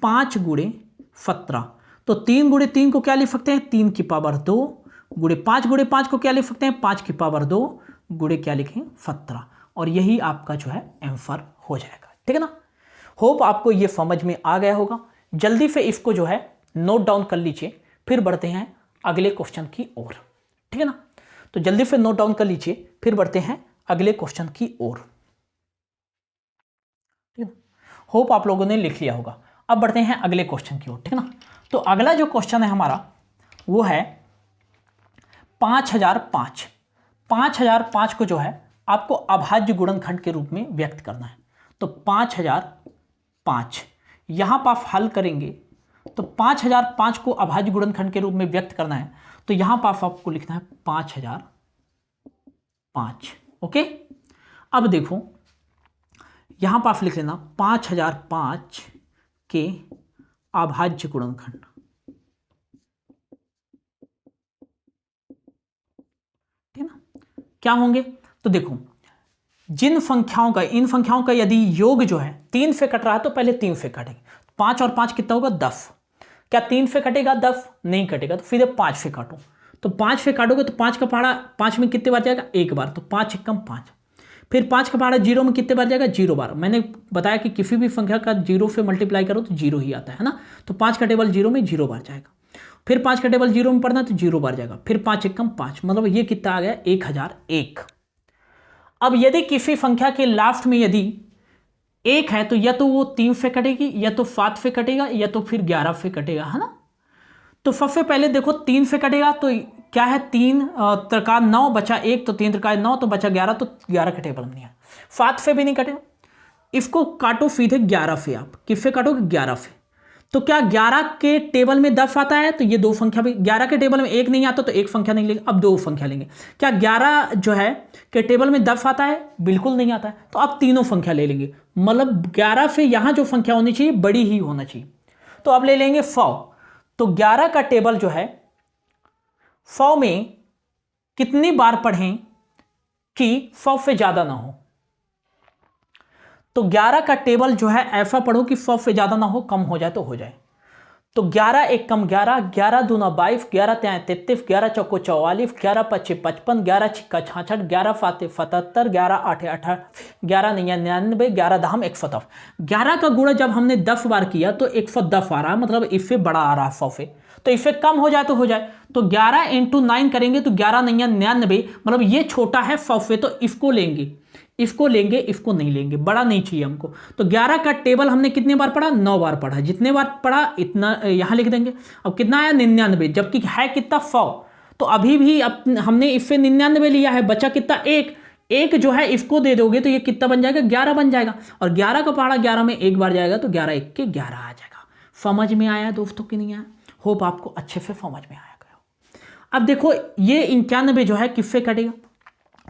5 गुणे 17। तो 3 गुणे 3 को क्या लिख सकते हैं? 3 की पावर 2 गुणे 5 को क्या लिख सकते हैं? 5 की पावर 2 गुणे क्या लिखें? 17। और यही आपका जो है आंसर हो जाएगा, ठीक है ना। होप आपको ये समझ में आ गया होगा। जल्दी से इसको जो है नोट डाउन कर लीजिए, फिर बढ़ते हैं अगले क्वेश्चन की ओर, ठीक है ना। तो जल्दी से नोट डाउन कर लीजिए, फिर बढ़ते हैं अगले क्वेश्चन की ओर, ठीक है। होप आप लोगों ने लिख लिया होगा। अब बढ़ते हैं अगले क्वेश्चन की ओर, ठीक है ना। तो अगला जो क्वेश्चन है हमारा वो है 5005। 5005 को जो है आपको अभाज्य गुणनखंड के रूप में व्यक्त करना है। तो 5005 यहां पर आप हल करेंगे, तो 5005 को अभाज्य गुणनखंड के रूप में व्यक्त करना है, तो यहां पर आपको लिखना है 5005। ओके, अब देखो यहां पर आप लिख लेना 5005 के अभाज्य गुणनखंड। ठीक है ना, क्या होंगे? तो देखो, जिन संख्याओं का, इन संख्याओं का यदि योग जो है 3 से कट रहा है तो पहले 3 से काटेंगे। 5 और 5 कितना होगा? 10। क्या 3 से कटेगा? 10 नहीं कटेगा, तो फिर 5 से काटो। तो 5 से काटोगे तो 5 का पहाड़ा 5 में कितने बार जाएगा? 1 बार, तो 5 एकम 5। फिर 5 का पहाड़ा 0 में कितने बार जाएगा? 0 बार। मैंने बताया कि किसी भी संख्या का 0 से मल्टीप्लाई करो तो 0 ही आता है ना। तो 5 का टेबल 0 में 0 बार जाएगा। फिर 5 का टेबल 0 में पढ़ना तो 0 बार जाएगा। फिर 5 एकम 5, मतलब ये कितना आ गया? 1001। अब यदि किसी संख्या के लास्ट में यदि 1 है तो या तो वो 3 से कटेगी, या तो 7 से कटेगा, या तो फिर 11 से कटेगा, है ना। तो सबसे पहले देखो 3 से कटेगा तो क्या है? 3 त्रिका 9 बचा 1, तो 3 त्रिका 9 तो बचा 11, तो 11 के टेबल में नहीं है। 7 से भी नहीं कटेगा। इसको काटो सीधे 11 से। आप किससे काटोगे? 11 से। तो क्या 11 के टेबल में 10 आता है? तो ये दो संख्या भी, 11 के टेबल में 1 नहीं आता तो एक संख्या नहीं लेंगे, अब दो संख्या लेंगे। क्या 11 जो है के टेबल में 10 आता है? बिल्कुल नहीं आता है, तो अब तीनों संख्या ले लेंगे। मतलब 11 से यहां जो संख्या होनी चाहिए बड़ी ही होना चाहिए। तो अब ले लेंगे 100। तो 11 का टेबल जो है 100 में कितनी बार पढ़ें कि 100 से ज्यादा ना हो? तो 11 का टेबल जो है ऐसा पढ़ो कि 100 से ज्यादा ना हो, कम हो जाए तो हो जाए। तो 11 एक कम 11, 11 दूना 22, 11 त्यां 33, 11 चौको 44, 11 पच्चे 55, 11 छिक्का 66, 11 फाते 77, 11 आठे 18, 11 99, 11 दहम 110। 11 का गुणा जब हमने 10 बार किया तो 110 आ रहा है, मतलब इससे बड़ा आ रहा है 100 से। तो इससे कम हो जाए तो हो जाए। तो 11 × 9 करेंगे तो 11 9 99, मतलब ये छोटा है 100 से, तो इसको लेंगे, इसको लेंगे, इसको नहीं लेंगे, बड़ा नहीं चाहिए हमको। तो 11 का टेबल हमने कितने बार पढ़ा? 9 बार पढ़ा। जितने बार पढ़ा इतना यहां लिख देंगे। अब कितना आया? 99, जबकि है कितना? 100। तो अभी भी हमने इससे 99 लिया है, बचा कितना? 1 जो है इसको दे दोगे तो ये कितना बन जाएगा? 11 बन जाएगा। और 11 का पहाड़ा 11 में 1 बार जाएगा तो 11 1 के 11 आ जाएगा। समझ में आया दोस्तों कि नहीं आया? होप आपको अच्छे से समझ में आया गया। अब देखो ये 91 जो है किससे कटेगा?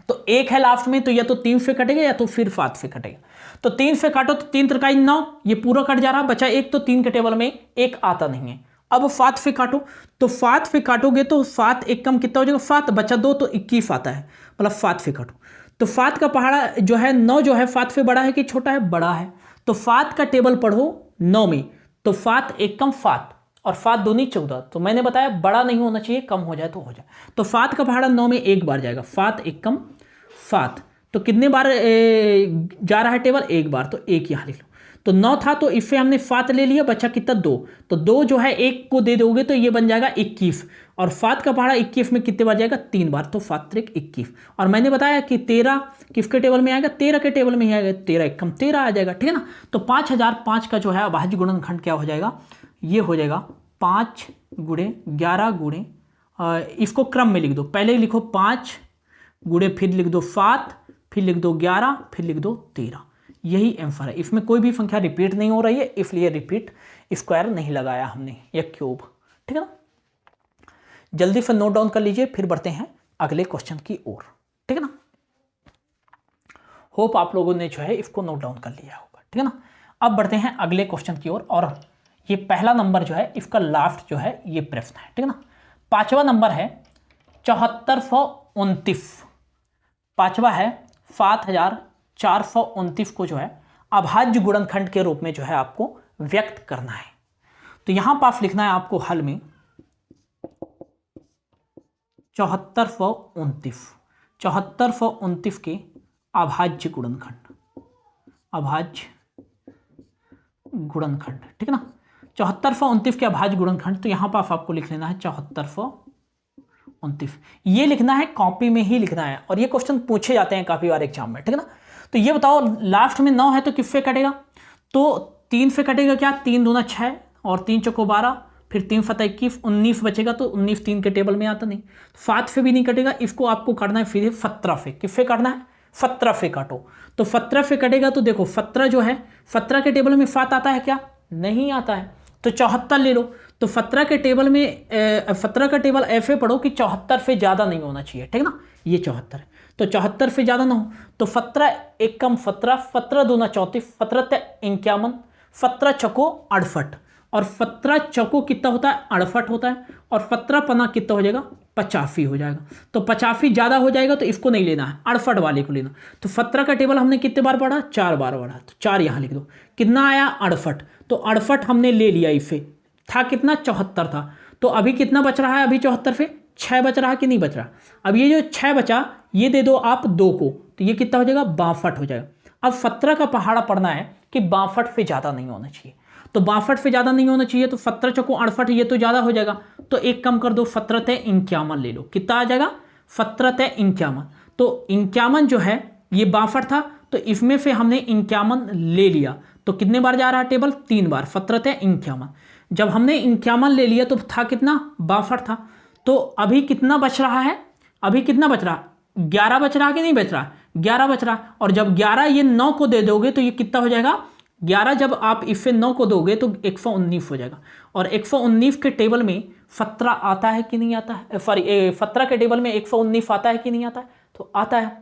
तो 1 है लास्ट में, तो या तो 3 से कटेगा या तो फिर 7 से कटेगा। तो 3 से काटो तो 3 त्रिकाई 9, ये पूरा कट जा रहा, बचा 1, तो 3 के टेबल में 1 आता नहीं है। अब 7 से काटो, तो 7 से काटोगे तो 7 एक कम कितना हो जाएगा? 7, बचा 2 तो 21 आता है, मतलब 7 से काटो। तो 7 का पहाड़ा जो है 9 जो है 7 से बड़ा है कि छोटा है? बड़ा है। तो 7 का टेबल पढ़ो 9 में, तो 7 एक कम 7 और 7 दूनी 14। तो मैंने बताया बड़ा नहीं होना चाहिए, कम हो जाए तो हो जाए। तो 7 का पहाड़ा 9 में 1 बार जाएगा, 7 एक कम 7। तो कितने बार जा रहा है टेबल? 1 बार, तो 1 यहां लिख लो। तो 9 था तो इससे हमने 7 ले लिया, बचा कितना? 2। तो 2 जो है 1 को दे दोगे तो ये बन जाएगा 21। और 7 का पहाड़ा 21 में कितने बार जाएगा? 3 बार, तो 7 त्रिक 21। और मैंने बताया कि 13 किसके टेबल में आएगा? 13 के टेबल में ही आएगा, 13 एक कम 13 आ जाएगा। ठीक है ना। तो 5005 का जो है अभाज्य गुणनखंड क्या हो जाएगा? ये हो जाएगा 5 गुणे 11 गुणे, इसको क्रम में लिख दो। पहले लिखो 5 गुणे, फिर लिख दो 7, फिर लिख दो 11, फिर लिख दो 13। यही आंसर है। इसमें कोई भी संख्या रिपीट नहीं हो रही है, इसलिए रिपीट स्क्वायर नहीं लगाया हमने या क्यूब। ठीक है ना। जल्दी से नोट डाउन कर लीजिए, फिर बढ़ते हैं अगले क्वेश्चन की ओर। ठीक है ना। होप आप लोगों ने जो है इसको नोट डाउन कर लिया होगा। ठीक है ना। अब बढ़ते हैं अगले क्वेश्चन की ओर, और ये पहला नंबर जो है इसका लास्ट जो है ये प्रश्न है। ठीक है ना। 5वां नंबर है 7429। 5वां है 7429 को जो है अभाज्य गुणनखंड के रूप में जो है आपको व्यक्त करना है। तो यहां पास लिखना है आपको हल में 7429 के अभाज्य गुणनखंड, अभाज्य गुणनखंड। ठीक है ना। 7429 के अभाज्य गुणनखंड, तो यहां पास आपको लिख लेना है 7429। ये लिखना है, कॉपी में ही लिखना है, और ये क्वेश्चन पूछे जाते हैं काफी बार एग्जाम में। ठीक है ना। तो ये बताओ लास्ट में 9 है तो किससे कटेगा? तो 3 से कटेगा। क्या? 3 दूना 6 और 3 चौको 12, फिर 3 फता 21, 19 बचेगा। तो 19 3 के टेबल में आता नहीं। 7 से भी नहीं कटेगा, इसको आपको काटना है फिर 17 से। किससे काटना है? 17 से काटो। तो 17 से कटेगा तो देखो 17 जो है 17 के टेबल में 7 आता है क्या? नहीं आता है। तो 74 ले लो। तो 17 के टेबल में 17 का टेबल ऐसे पढ़ो कि 74 से ज़्यादा नहीं होना चाहिए, ठीक ना। ये 74 है, तो 74 से ज़्यादा ना हो। तो 17 एकम 17, 17 दूना 34, 17 ते 51, 17 चौको 68, और 17 चौको कितना होता है 68 होता है, और 17 पना कितना हो जाएगा 85 हो जाएगा। तो 85 ज़्यादा हो जाएगा तो इसको नहीं लेना है, 68 वाले को लेना। तो 17 का टेबल हमने कितने बार पढ़ा, 4 बार पढ़ा, तो 4 यहाँ लिख दो। कितना आया 68, तो 68 हमने ले लिया। इसे था कितना 74 था, तो अभी कितना बच रहा है, अभी 74 से 6 बच रहा कि नहीं बच रहा। अब ये जो 6 बचा ये दे दो आप 2 को, तो ये कितना हो जाएगा 62 हो जाएगा। अब 17 का पहाड़ा पढ़ना है कि 62 से ज़्यादा नहीं होना चाहिए। तो 62 से ज़्यादा नहीं होना चाहिए, तो 17 चौको 68, ये तो ज़्यादा हो जाएगा, तो एक कम कर दो, 17 ते 51 ले लो। कितना आ जाएगा 17 ते 51। तो 51 जो है ये 62 था, तो इसमें से हमने 51 ले लिया। तो कितने बार जा रहा है टेबल, 3 बार, 17 ते 51। जब हमने 51 ले लिया तो था कितना 62 था। तो अभी कितना बच रहा है, अभी कितना बच रहा, 11 बच रहा कि नहीं बच रहा, 11 बच रहा। और जब 11 ये 9 को दे दोगे तो ये कितना हो जाएगा, 11 जब आप इससे 9 को दोगे तो 119 हो जाएगा। और 119 के टेबल में 17 आता है कि नहीं आता है, सॉरी 17 के टेबल में 119 आता है कि नहीं आता है, तो आता है।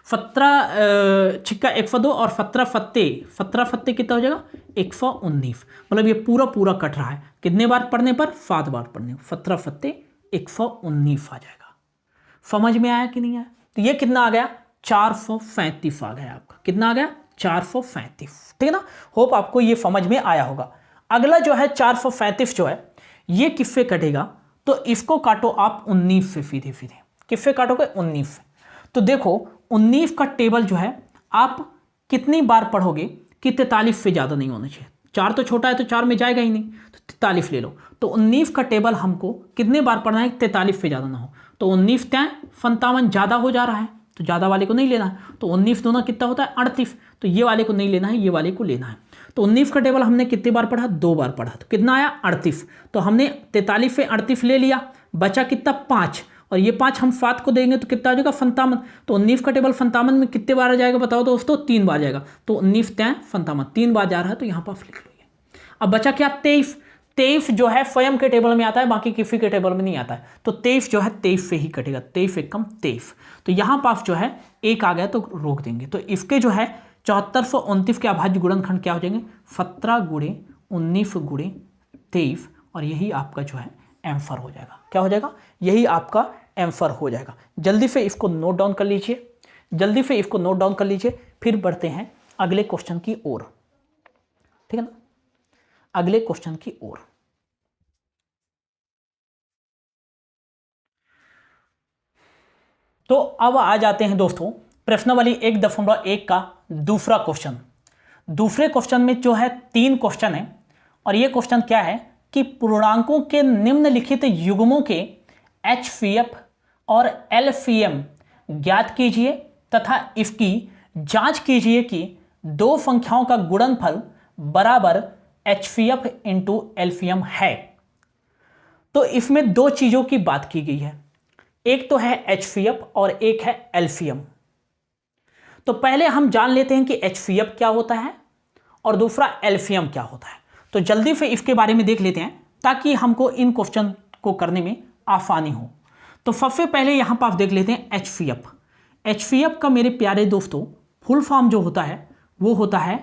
17 छिक्का 102 और 17 फत्ते कितना हो जाएगा 119। मतलब ये पूरा कट रहा है, कितने बार पढ़ने पर, 7 बार पढ़ने, 17 फत्ते 119 आ जाएगा। समझ में आया कि नहीं आया। तो ये कितना आ गया 435 आ गया आपका, कितना आ गया 435, ठीक है ना। होप आपको ये समझ में आया होगा। अगला जो है 435 जो है ये किससे कटेगा, तो इसको काटो आप 19 से, सीधे किससे काटोगे 19 से। तो देखो 19 का टेबल जो है आप कितनी बार पढ़ोगे कि 43 से ज़्यादा नहीं होना चाहिए। 4 तो छोटा है तो 4 में जाएगा ही नहीं, तो 43 ले लो। तो 19 का टेबल हमको कितने बार पढ़ना है, 43 से ज़्यादा ना हो। तो 19 त्या 57 ज़्यादा हो जा रहा है, तो ज़्यादा वाले को नहीं लेना है। तो 19 दोनों कितना होता है 38, तो ये वाले को नहीं लेना है, ये वाले को लेना है। तो 19 का टेबल हमने कितनी बार पढ़ा, 2 बार पढ़ा, तो कितना आया 38। तो हमने 43 से 38 ले लिया, बचा कितना 5, और ये 5 हम 7 को देंगे तो कितना आ जाएगा 57। तो 19 का टेबल 57 में कितने बार आ जाएगा बताओ दोस्तों, 3 बार जाएगा। तो 19 त्या 57, 3 बार जा रहा है, तो यहाँ पर लिख लो। अब बचा क्या 23 जो है स्वयं के टेबल में आता है, बाकी किसी के टेबल में नहीं आता है। तो 23 जो है 23 से ही कटेगा, 23 एकम 23। तो यहाँ पास जो है 1 आ गया तो रोक देंगे। तो इसके जो है 7429 के अभाज्य गुणनखंड क्या हो जाएंगे, 17 गुणे 19 गुणे 23, और यही आपका जो है आंसर हो जाएगा। क्या हो जाएगा, यही आपका आंसर हो जाएगा। जल्दी से इसको नोट डाउन कर लीजिए, जल्दी से इसको नोट डाउन कर लीजिए। फिर बढ़ते हैं अगले क्वेश्चन की ओर, ठीक है ना, अगले क्वेश्चन की ओर। तो अब आ जाते हैं दोस्तों प्रश्नावली 1.1 का दूसरा क्वेश्चन। दूसरे क्वेश्चन में जो है 3 क्वेश्चन है, और ये क्वेश्चन क्या है कि पूर्णांकों के निम्नलिखित युग्मों के HCF और LCM ज्ञात कीजिए तथा इसकी जांच कीजिए कि 2 संख्याओं का गुणनफल बराबर HCF इंटू LCM है। तो इसमें 2 चीजों की बात की गई है, एक तो है HCF और एक है LCM। तो पहले हम जान लेते हैं कि HCF क्या होता है और दूसरा LCM क्या होता है। तो जल्दी से इसके बारे में देख लेते हैं ताकि हमको इन क्वेश्चन को करने में आसानी हो। तो सबसे पहले यहां पर आप देख लेते हैं HCF। HCF का मेरे प्यारे दोस्तों फुल फॉर्म जो होता है वो होता है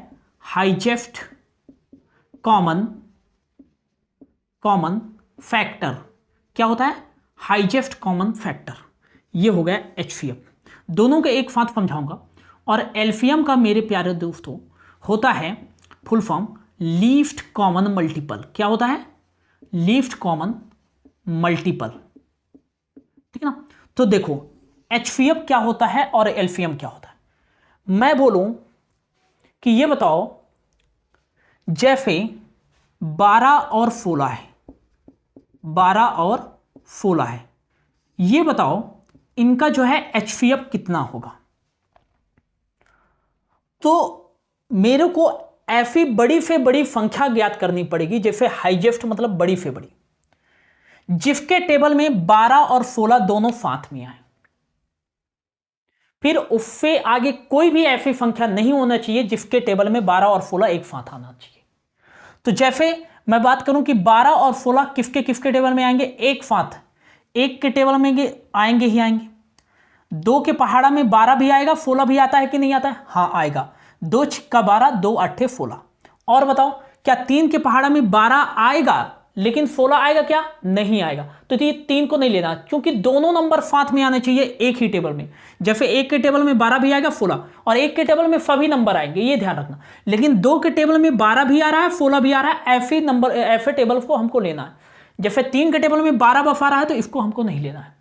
हाईएस्ट कॉमन फैक्टर। क्या होता है, हाईएस्ट कॉमन फैक्टर। ये हो गया HCF, दोनों के एक साथ समझाऊंगा। और LCM का मेरे प्यारे दोस्तों होता है full form least common multiple. क्या होता है, लीस्ट कॉमन मल्टीपल, ठीक है ना। तो देखो HCF क्या होता है और LCM क्या होता है। मैं बोलूं कि ये बताओ, जैसे 12 और 16 है, 12 और 16 है, ये बताओ इनका जो है HCF कितना होगा। तो मेरे को ऐसी बड़ी से बड़ी संख्या ज्ञात करनी पड़ेगी, जैसे हाईएस्ट मतलब बड़ी से बड़ी, जिसके टेबल में 12 और 16 दोनों साथ में आए। फिर उससे आगे कोई भी ऐसी संख्या नहीं होना चाहिए जिसके टेबल में 12 और 16 एक साथ आना चाहिए। तो जैसे मैं बात करूं कि 12 और 16 किसके टेबल में आएंगे, एक साथ एक के टेबल में आएंगे ही आएंगे। 2 के पहाड़ा में 12 भी आएगा, 16 भी आता है कि नहीं आता है, हाँ आएगा। 2 छिक्का 12, 2 अट्ठे 16। और बताओ क्या 3 के पहाड़ा में 12 आएगा लेकिन 16 आएगा क्या, नहीं आएगा। तो ये 3 को नहीं लेना, क्योंकि दोनों नंबर साथ में आने चाहिए एक ही टेबल में। जैसे एक के टेबल में 12 भी आएगा 16, और एक के टेबल में सभी नंबर आएंगे, ये ध्यान रखना। लेकिन 2 के टेबल में 12 भी आ रहा है 16 भी आ रहा है, ऐसे टेबल को हमको लेना है। जैसे 3 के टेबल में 12 बफ आ रहा है तो इसको हमको नहीं लेना है।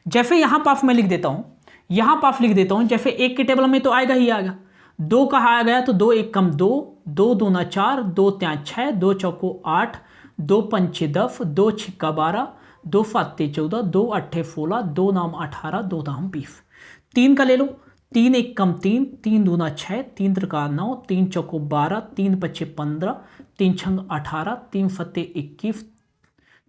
जैसे यहां पास मैं लिख देता हूं, यहां पास लिख देता हूं, जैसे एक के टेबल में तो आएगा ही आएगा। 2 कहा आ गया तो 2 एक कम 2, 2 दूना 4, 2 त्यां 6, 2 चौको 8, 2 पंचे 10, 2 छिक्का 12, 2 फाते 14, 2 अट्ठे 16, 2 नाम 18, 2 दाम 20। 3 का ले लो, 3 एक कम 3, 3 दूना 6, 3 त्रिका 9, 3 चौको 12, 3 पच्चे 15, 3 छंग 18, 3 फते 21,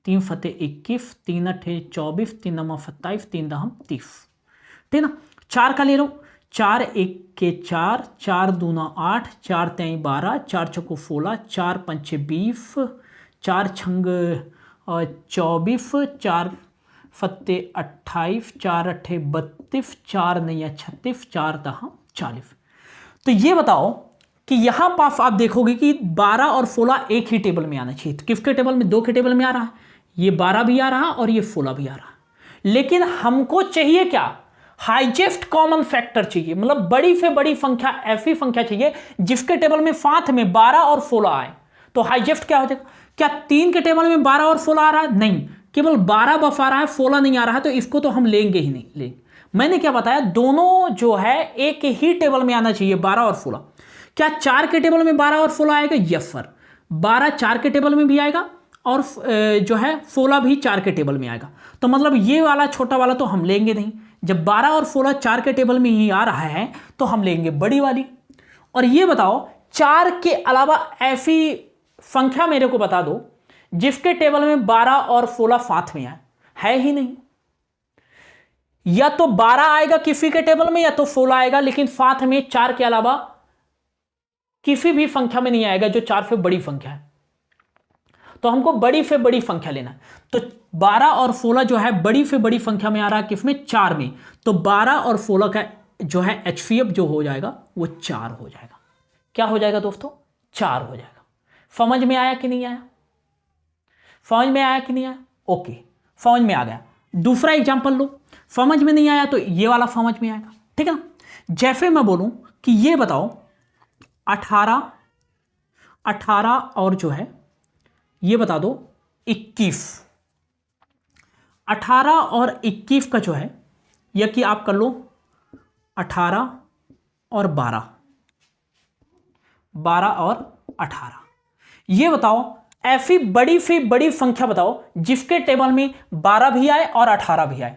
3 फते 21, 3 अट्ठे 24, 3 नमा 27, 3 दाम 30। ठीक ना। 4 का ले लो, 4 एक के 4, 4 दूना 8, 4 तेई 12, 4 चौको 16, 4 पंचे 20, 4 छंग 24, 4 फत्ते 28, 4 अट्ठे 32, 4 नैया 36, 4 दहा 40। तो ये बताओ कि यहां पास आप देखोगे कि 12 और 16 एक ही टेबल में आना चाहिए। तो किसके टेबल में, 2 के टेबल में आ रहा है, ये 12 भी आ रहा और ये 16 भी आ रहा। लेकिन हमको चाहिए क्या, हाईएस्ट कॉमन फैक्टर चाहिए, मतलब बड़ी से बड़ी संख्या, ऐसी संख्या चाहिए जिसके टेबल में साथ में 12 और 16 आए। तो हाईएस्ट क्या हो जाएगा, क्या 3 के टेबल में 12 और 16 आ रहा है, नहीं, केवल 12 बफ आ रहा है, 16 नहीं आ रहा है, तो इसको तो हम लेंगे ही नहीं। लेंगे, मैंने क्या बताया, दोनों जो है एक ही टेबल में आना चाहिए, 12 और 16। क्या 4 के टेबल में 12 और 16 आएगा, यस सर, 12 4 के टेबल में भी आएगा और जो है 16 भी 4 के टेबल में आएगा। तो मतलब ये वाला छोटा वाला तो हम लेंगे नहीं। जब 12 और 16 4 के टेबल में ही आ रहा है तो हम लेंगे बड़ी वाली। और ये बताओ 4 के अलावा ऐसी संख्या मेरे को बता दो जिसके टेबल में 12 और 16 साथ में है ही नहीं। या तो 12 आएगा किसी के टेबल में या तो 16 आएगा, लेकिन साथ में 4 के अलावा किसी भी संख्या में नहीं आएगा जो 4 से बड़ी संख्या है। तो हमको बड़ी से बड़ी संख्या लेना है। तो 12 और 16 जो है बड़ी से बड़ी संख्या में आ रहा है, किसमें, 4 में। तो 12 और 16 का जो है HCF जो हो जाएगा वो 4 हो जाएगा। क्या हो जाएगा दोस्तों, 4 हो जाएगा। समझ में आया कि नहीं आया, समझ में आया कि नहीं आया, ओके, समझ में आ गया। दूसरा एग्जांपल लो, समझ में नहीं आया तो ये वाला समझ में आएगा, ठीक है ना। जैसे मैं बोलूं कि ये बताओ 18 और जो है ये बता दो 21, 18 और 21 का जो है यह कि आप कर लो 18 और 12, 12 और 18। ये बताओ ऐसी बड़ी से बड़ी संख्या बताओ जिसके टेबल में 12 भी आए और 18 भी आए।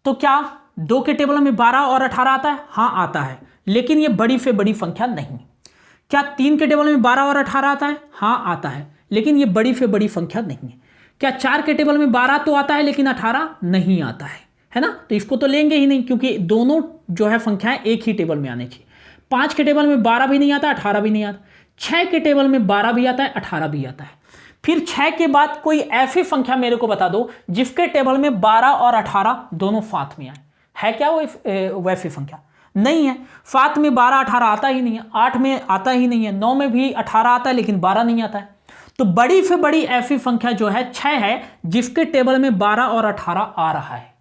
तो क्या 2 के टेबल में 12 और 18 आता है, हाँ आता है, लेकिन ये बड़ी से बड़ी संख्या नहीं। क्या 3 के टेबल में 12 और 18 आता है, हाँ आता है, लेकिन ये बड़ी से बड़ी संख्या नहीं है। क्या 4 के टेबल में 12 तो आता है लेकिन 18 नहीं आता है ना, तो इसको तो लेंगे ही नहीं, क्योंकि दोनों जो है संख्याएं एक ही टेबल में आने चाहिए। 5 के टेबल में 12 भी नहीं आता, 18 भी नहीं आता। 6 के टेबल में 12 भी आता है, 18 भी आता है। फिर 6 के बाद कोई ऐसी संख्या मेरे को बता दो जिसके टेबल में 12 और 18 दोनों साथ में आए। है क्या वो वैसी संख्या, नहीं है। 7 में 12 18 आता ही नहीं है, 8 में आता ही नहीं है, 9 में भी 18 आता है लेकिन 12 नहीं आता है। तो बड़ी से बड़ी ऐसी संख्या जो है 6 है जिसके टेबल में 12 और 18 आ रहा है।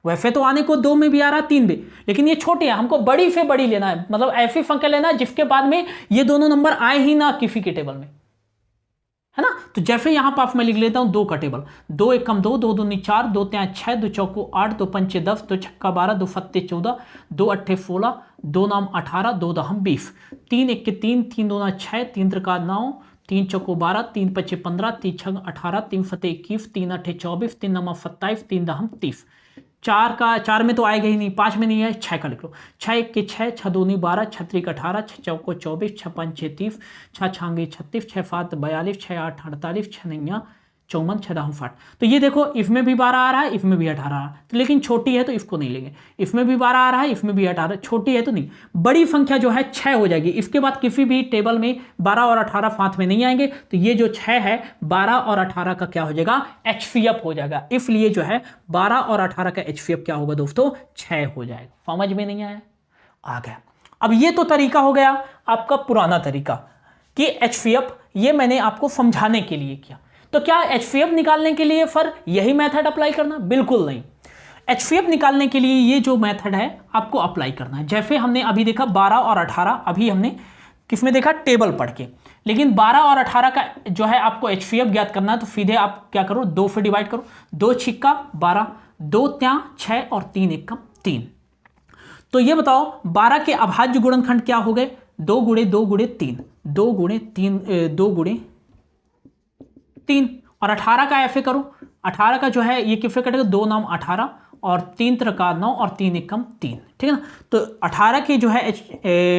वैसे तो आने को 2 में भी आ रहा है, 3 भी, लेकिन ये छोटे हैं, हमको बड़ी से बड़ी लेना है, मतलब ऐसी संख्या लेना है जिसके बाद में ये दोनों नंबर आए ही ना किसी के टेबल में, है ना। तो जैसे यहां पास मैं लिख लेता हूं 2 का टेबल, 2 एक कम 2, 2 दूनी 4, 2 त्यां 6, 2 चौको 8, 2 पंचे 10, 2 छक्का 12, 2 फत्ते 14, 2 अट्ठे 16, 2 नाम 18, 2 दहम 20, 3 एक के 3, 3 दूना 6, 3 त्रिका 9, 3 चौको 12, 3 पच्चे 15, 3 छग 18, 3 फते 21, 3 अट्ठे 24, 3 नमा 27, 3 दहम 30। 4 में तो आएगा ही नहीं, 5 में नहीं है, 6 का लिख लो। 6 एक के 6, 6 दूनी 12, 6 त्रिक 18, 6 चौको 24, 6 पंचे 30, 6 छांगे 36, 6 सात 42, 6 8 48, 6 नैया 54 6 दाम 60। तो ये देखो इफ में भी 12 आ रहा है, इफ में भी 18 आ रहा है, तो लेकिन छोटी है तो इफ को नहीं लेंगे। इफ में भी 12 आ रहा है, इफ में भी 18, छोटी है तो नहीं। बड़ी संख्या जो है 6 हो जाएगी। इसके बाद किसी भी टेबल में 12 और 18 साथ में नहीं आएंगे, तो ये जो 6 है 12 और 18 का क्या हो जाएगा, HCF हो जाएगा। इसलिए जो है 12 और 18 का HCF क्या होगा दोस्तों, 6 हो जाएगा। समझ में नहीं आया, आ गया। अब ये तो तरीका हो गया आपका पुराना तरीका कि HCF, ये मैंने आपको समझाने के लिए किया। तो क्या HCF निकालने के लिए फिर यही मेथड अप्लाई करना, बिल्कुल नहीं। HCF निकालने के लिए ये जो मेथड है आपको अप्लाई करना है। जैसे हमने अभी देखा 12 और 18, अभी हमने किसमें देखा, टेबल पढ़ के। लेकिन 12 और 18 का जो है आपको HCF ज्ञात करना है, तो सीधे आप क्या करो, 2 से डिवाइड करो। 2 छिक्का 12, 2 त्या 6 और 3 एकम 3। तो ये बताओ 12 के अभाज्य गुणनखंड क्या हो गए, 2 गुणे 2 गुणे 3, 2 गुणे 3, 2 गुणे 3। और 18 का ऐसे करो, 18 का जो है ये किससे कटेगा, 2 नाम 18 और 3 त्रिका 9 और 3 एकम 3, ठीक है ना। तो 18 के जो है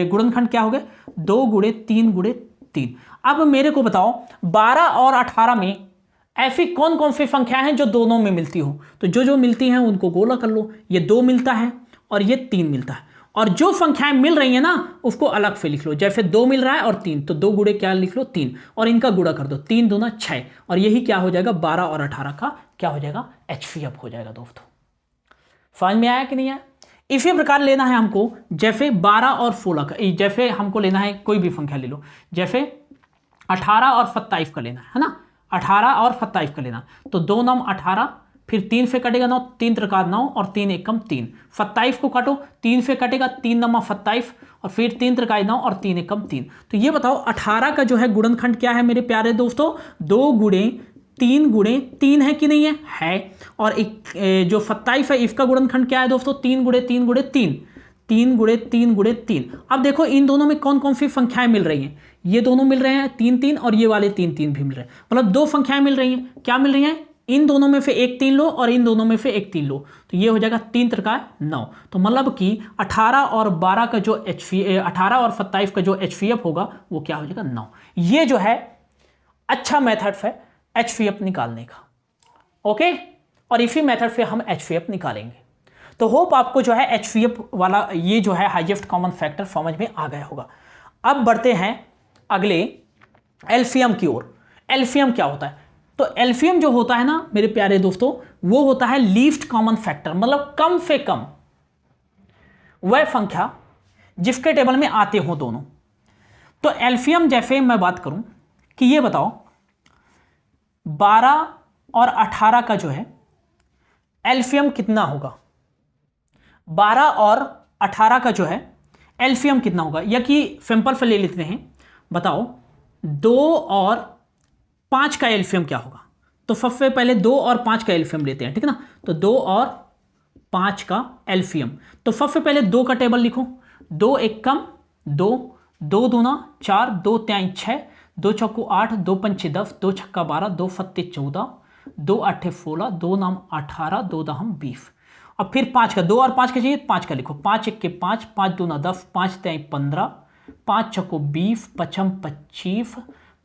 गुणनखंड क्या हो गए, 2 गुणे 3 गुणे 3। अब मेरे को बताओ 12 और 18 में ऐसी कौन कौन सी संख्या हैं जो दोनों में मिलती हो। तो जो जो मिलती हैं उनको गोला कर लो। ये 2 मिलता है और ये 3 मिलता है, और जो संख्याएं मिल रही है ना उसको अलग से लिख लो। जैसे 2 मिल रहा है और 3, तो 2 गुणे क्या लिख लो, 3, और इनका गुणा कर दो, 3 दूना 6, और यही क्या हो जाएगा, 12 और 18 का क्या हो जाएगा, HCF हो जाएगा दोस्तों। समझ में आया कि नहीं आया। इसी प्रकार लेना है हमको, जैसे 12 और 16 का, जैसे हमको लेना है कोई भी संख्या ले लो, जैसे 18 और 27 का लेना है ना, 18 और 27 का लेना। तो 2 नाम 18, फिर 3 से कटेगा 9, 3 त्रिका 9 और 3 एकम 3। 27 को काटो, 3 से कटेगा 3 नमा 27, और फिर 3 त्रिका 9 और 3 एकम 3। तो ये बताओ 18 का जो है गुणनखंड क्या है मेरे प्यारे दोस्तों, 2 गुणे 3 है कि नहीं है, है। और एक जो 27 है इसका गुणनखंड क्या है दोस्तों, 3 गुणे 3 गुणे 3, 3 गुणे 3 गुणे 3। अब देखो इन दोनों में कौन कौन सी संख्याएं मिल रही हैं, ये दोनों मिल रहे हैं 3 3, और ये वाले 3 3 भी मिल रहे हैं। मतलब 2 संख्याएं मिल रही हैं, क्या मिल रही हैं, इन दोनों में से एक 3 लो और इन दोनों में से एक 3 लो, तो ये हो जाएगा 3 त्रिका 9। तो मतलब कि 18 और 12 का जो 18 और 27 का जो HCF होगा वो क्या हो जाएगा, 9। ये जो है अच्छा मेथड है HCF निकालने का, ओके। और इसी मेथड से हम HCF निकालेंगे। तो होप आपको जो है HCF वाला ये जो है हाईएस्ट कॉमन फैक्टर समझ में आ गया होगा। अब बढ़ते हैं अगले एलसीएम की ओर। एलसीएम क्या होता है, तो एलसीएम जो होता है ना मेरे प्यारे दोस्तों, वो होता है लीस्ट कॉमन फैक्टर, मतलब कम से कम वह संख्या जिसके टेबल में आते हो दोनों। तो एलसीएम जैसे मैं बात करूं कि ये बताओ 12 और 18 का जो है एलसीएम कितना होगा, 12 और 18 का जो है एलसीएम कितना होगा, या कि सिंपल से ले लेते हैं, बताओ 2 और 5 का एलसीएम क्या होगा। तो सबसे पहले 2 और 5 का एलसीएम लेते हैं, ठीक है ना। तो 2 और 5 का एलसीएम, तो सबसे पहले 2 का टेबल लिखो, 2 एकम 2, 2 दूना 4, 2 त्याई 6, 2 चौको 8, 2 पंचे 10, 2 छक्का 12, 2 सत्ते 14, 2 आठे 16, 2 नाम 18, 2 दहम 20। अब फिर 5 का, 2 और 5 का चाहिए, 5 का लिखो, 5 एक के 5, 5 दूना 10, 5 त्याई 15, 5 छक्को 20, 5 25,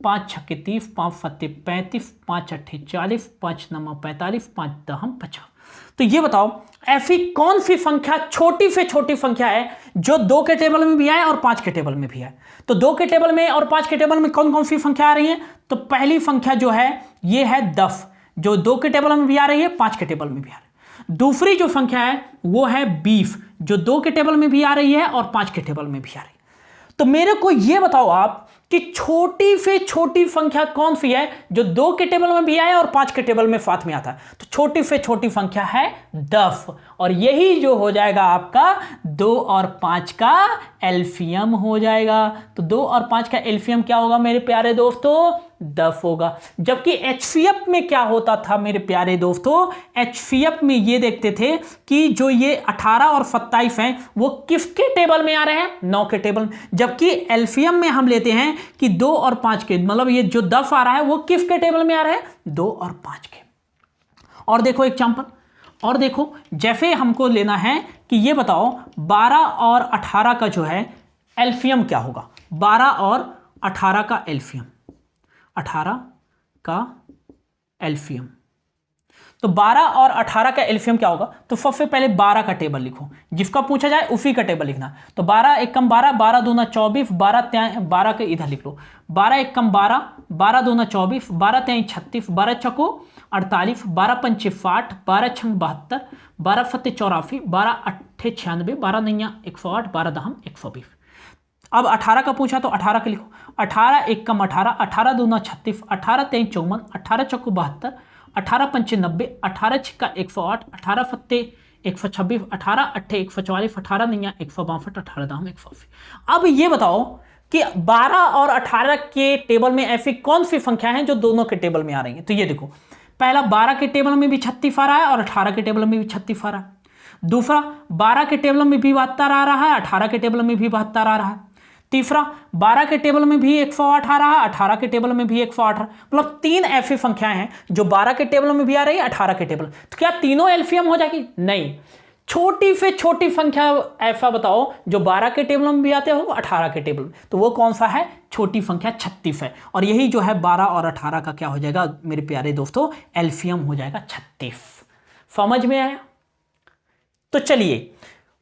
5 छक्के 30, 5 सत्ते 35, 5 अट्ठे 40, 5 नमा 45, 5 दहम 50। तो ये बताओ ऐसी कौन सी संख्या छोटी से छोटी संख्या है जो 2 के टेबल में भी आए और 5 के टेबल में भी आए। तो 2 के टेबल में और 5 के टेबल में कौन कौन सी संख्या आ रही है, तो पहली संख्या जो है ये है 10, जो 2 के टेबल में भी आ रही है, 5 के टेबल में भी आ रही है। दूसरी जो संख्या है वो है 20, जो 2 के टेबल में भी आ रही है और 5 के टेबल में भी आ रही है। तो मेरे को यह बताओ आप कि छोटी से छोटी संख्या कौन सी है जो 2 के टेबल में भी आए और 5 के टेबल में साथ में आता है। तो छोटी से छोटी संख्या है 10, और यही जो हो जाएगा आपका 2 और 5 का एलसीएम हो जाएगा। तो 2 और 5 का एलसीएम क्या होगा मेरे प्यारे दोस्तों, 10 होगा। जबकि एचसीएफ में क्या होता था मेरे प्यारे दोस्तों, एचसीएफ में ये देखते थे कि जो ये 18 और 27 हैं वो किसके टेबल में आ रहे हैं, 9 के टेबल में। जबकि एलसीएम में हम लेते हैं कि 2 और 5 के, मतलब ये जो 10 आ रहा है वो किसके टेबल में आ रहा है, 2 और 5 के। और देखो एग्जांपल, और देखो जैसे हमको लेना है कि ये बताओ 12 और 18 का जो है एलसीएम क्या होगा, 12 और 18 का एलसीएम, 18 का एल्फियम। तो 12 और 18 का एल्फियम क्या होगा? तो सबसे पहले 12 का टेबल लिखो, जिसका पूछा जाए उसी का टेबल लिखना। तो 12 एकम 12, 12 दूना 24, 12 के इधर लिख लो, 12 एकम 12, 12 दूना 24, 12 तेई 36, 12 चको 48, 12 पंचे 60, 12 छंग 72, 12 फत्ते 84, 12 अट्ठे 96, 12 नैया 108, 12 दहम 120। अब 18 का पूछा तो 18 का लिखो, 18 एकम 18, 18 दूना 36, 18 तेई 54, 18 चको 72, 18 पंचे 90, 18 छिक्का 108, 18 फत्ते 126, 18 अट्ठे 144, 18 नैया 162, 18 दाम 180। अब ये बताओ कि 12 और 18 के टेबल में ऐसी कौन सी संख्या हैं जो दोनों के टेबल में आ रही हैं? तो ये देखो, पहला 12 के टेबल में भी 36 आ रहा है और 18 के टेबल में भी 36 आ रहा है। दूसरा 12 के टेबल में भी 72 आ रहा है, 18 के टेबल में भी 72 आ रहा है। तीसरा 12 के टेबल में भी 108 आ रहा है, 18 के टेबल में भी 108। मतलब 3 ऐसी संख्याएं हैं जो 12 के टेबल में भी आ रही है, 18 के टेबल। तो क्या तीनों एल्फियम हो जाएगी? नहीं, छोटी से छोटी संख्या ऐसा बताओ जो 12 के टेबल में भी आते हो, 18 के टेबल में। तो वो कौन सा है? छोटी संख्या 36 है। और यही जो है 12 और 18 का क्या हो जाएगा मेरे प्यारे दोस्तों? एल्फियम हो जाएगा 36। समझ में आया? तो चलिए,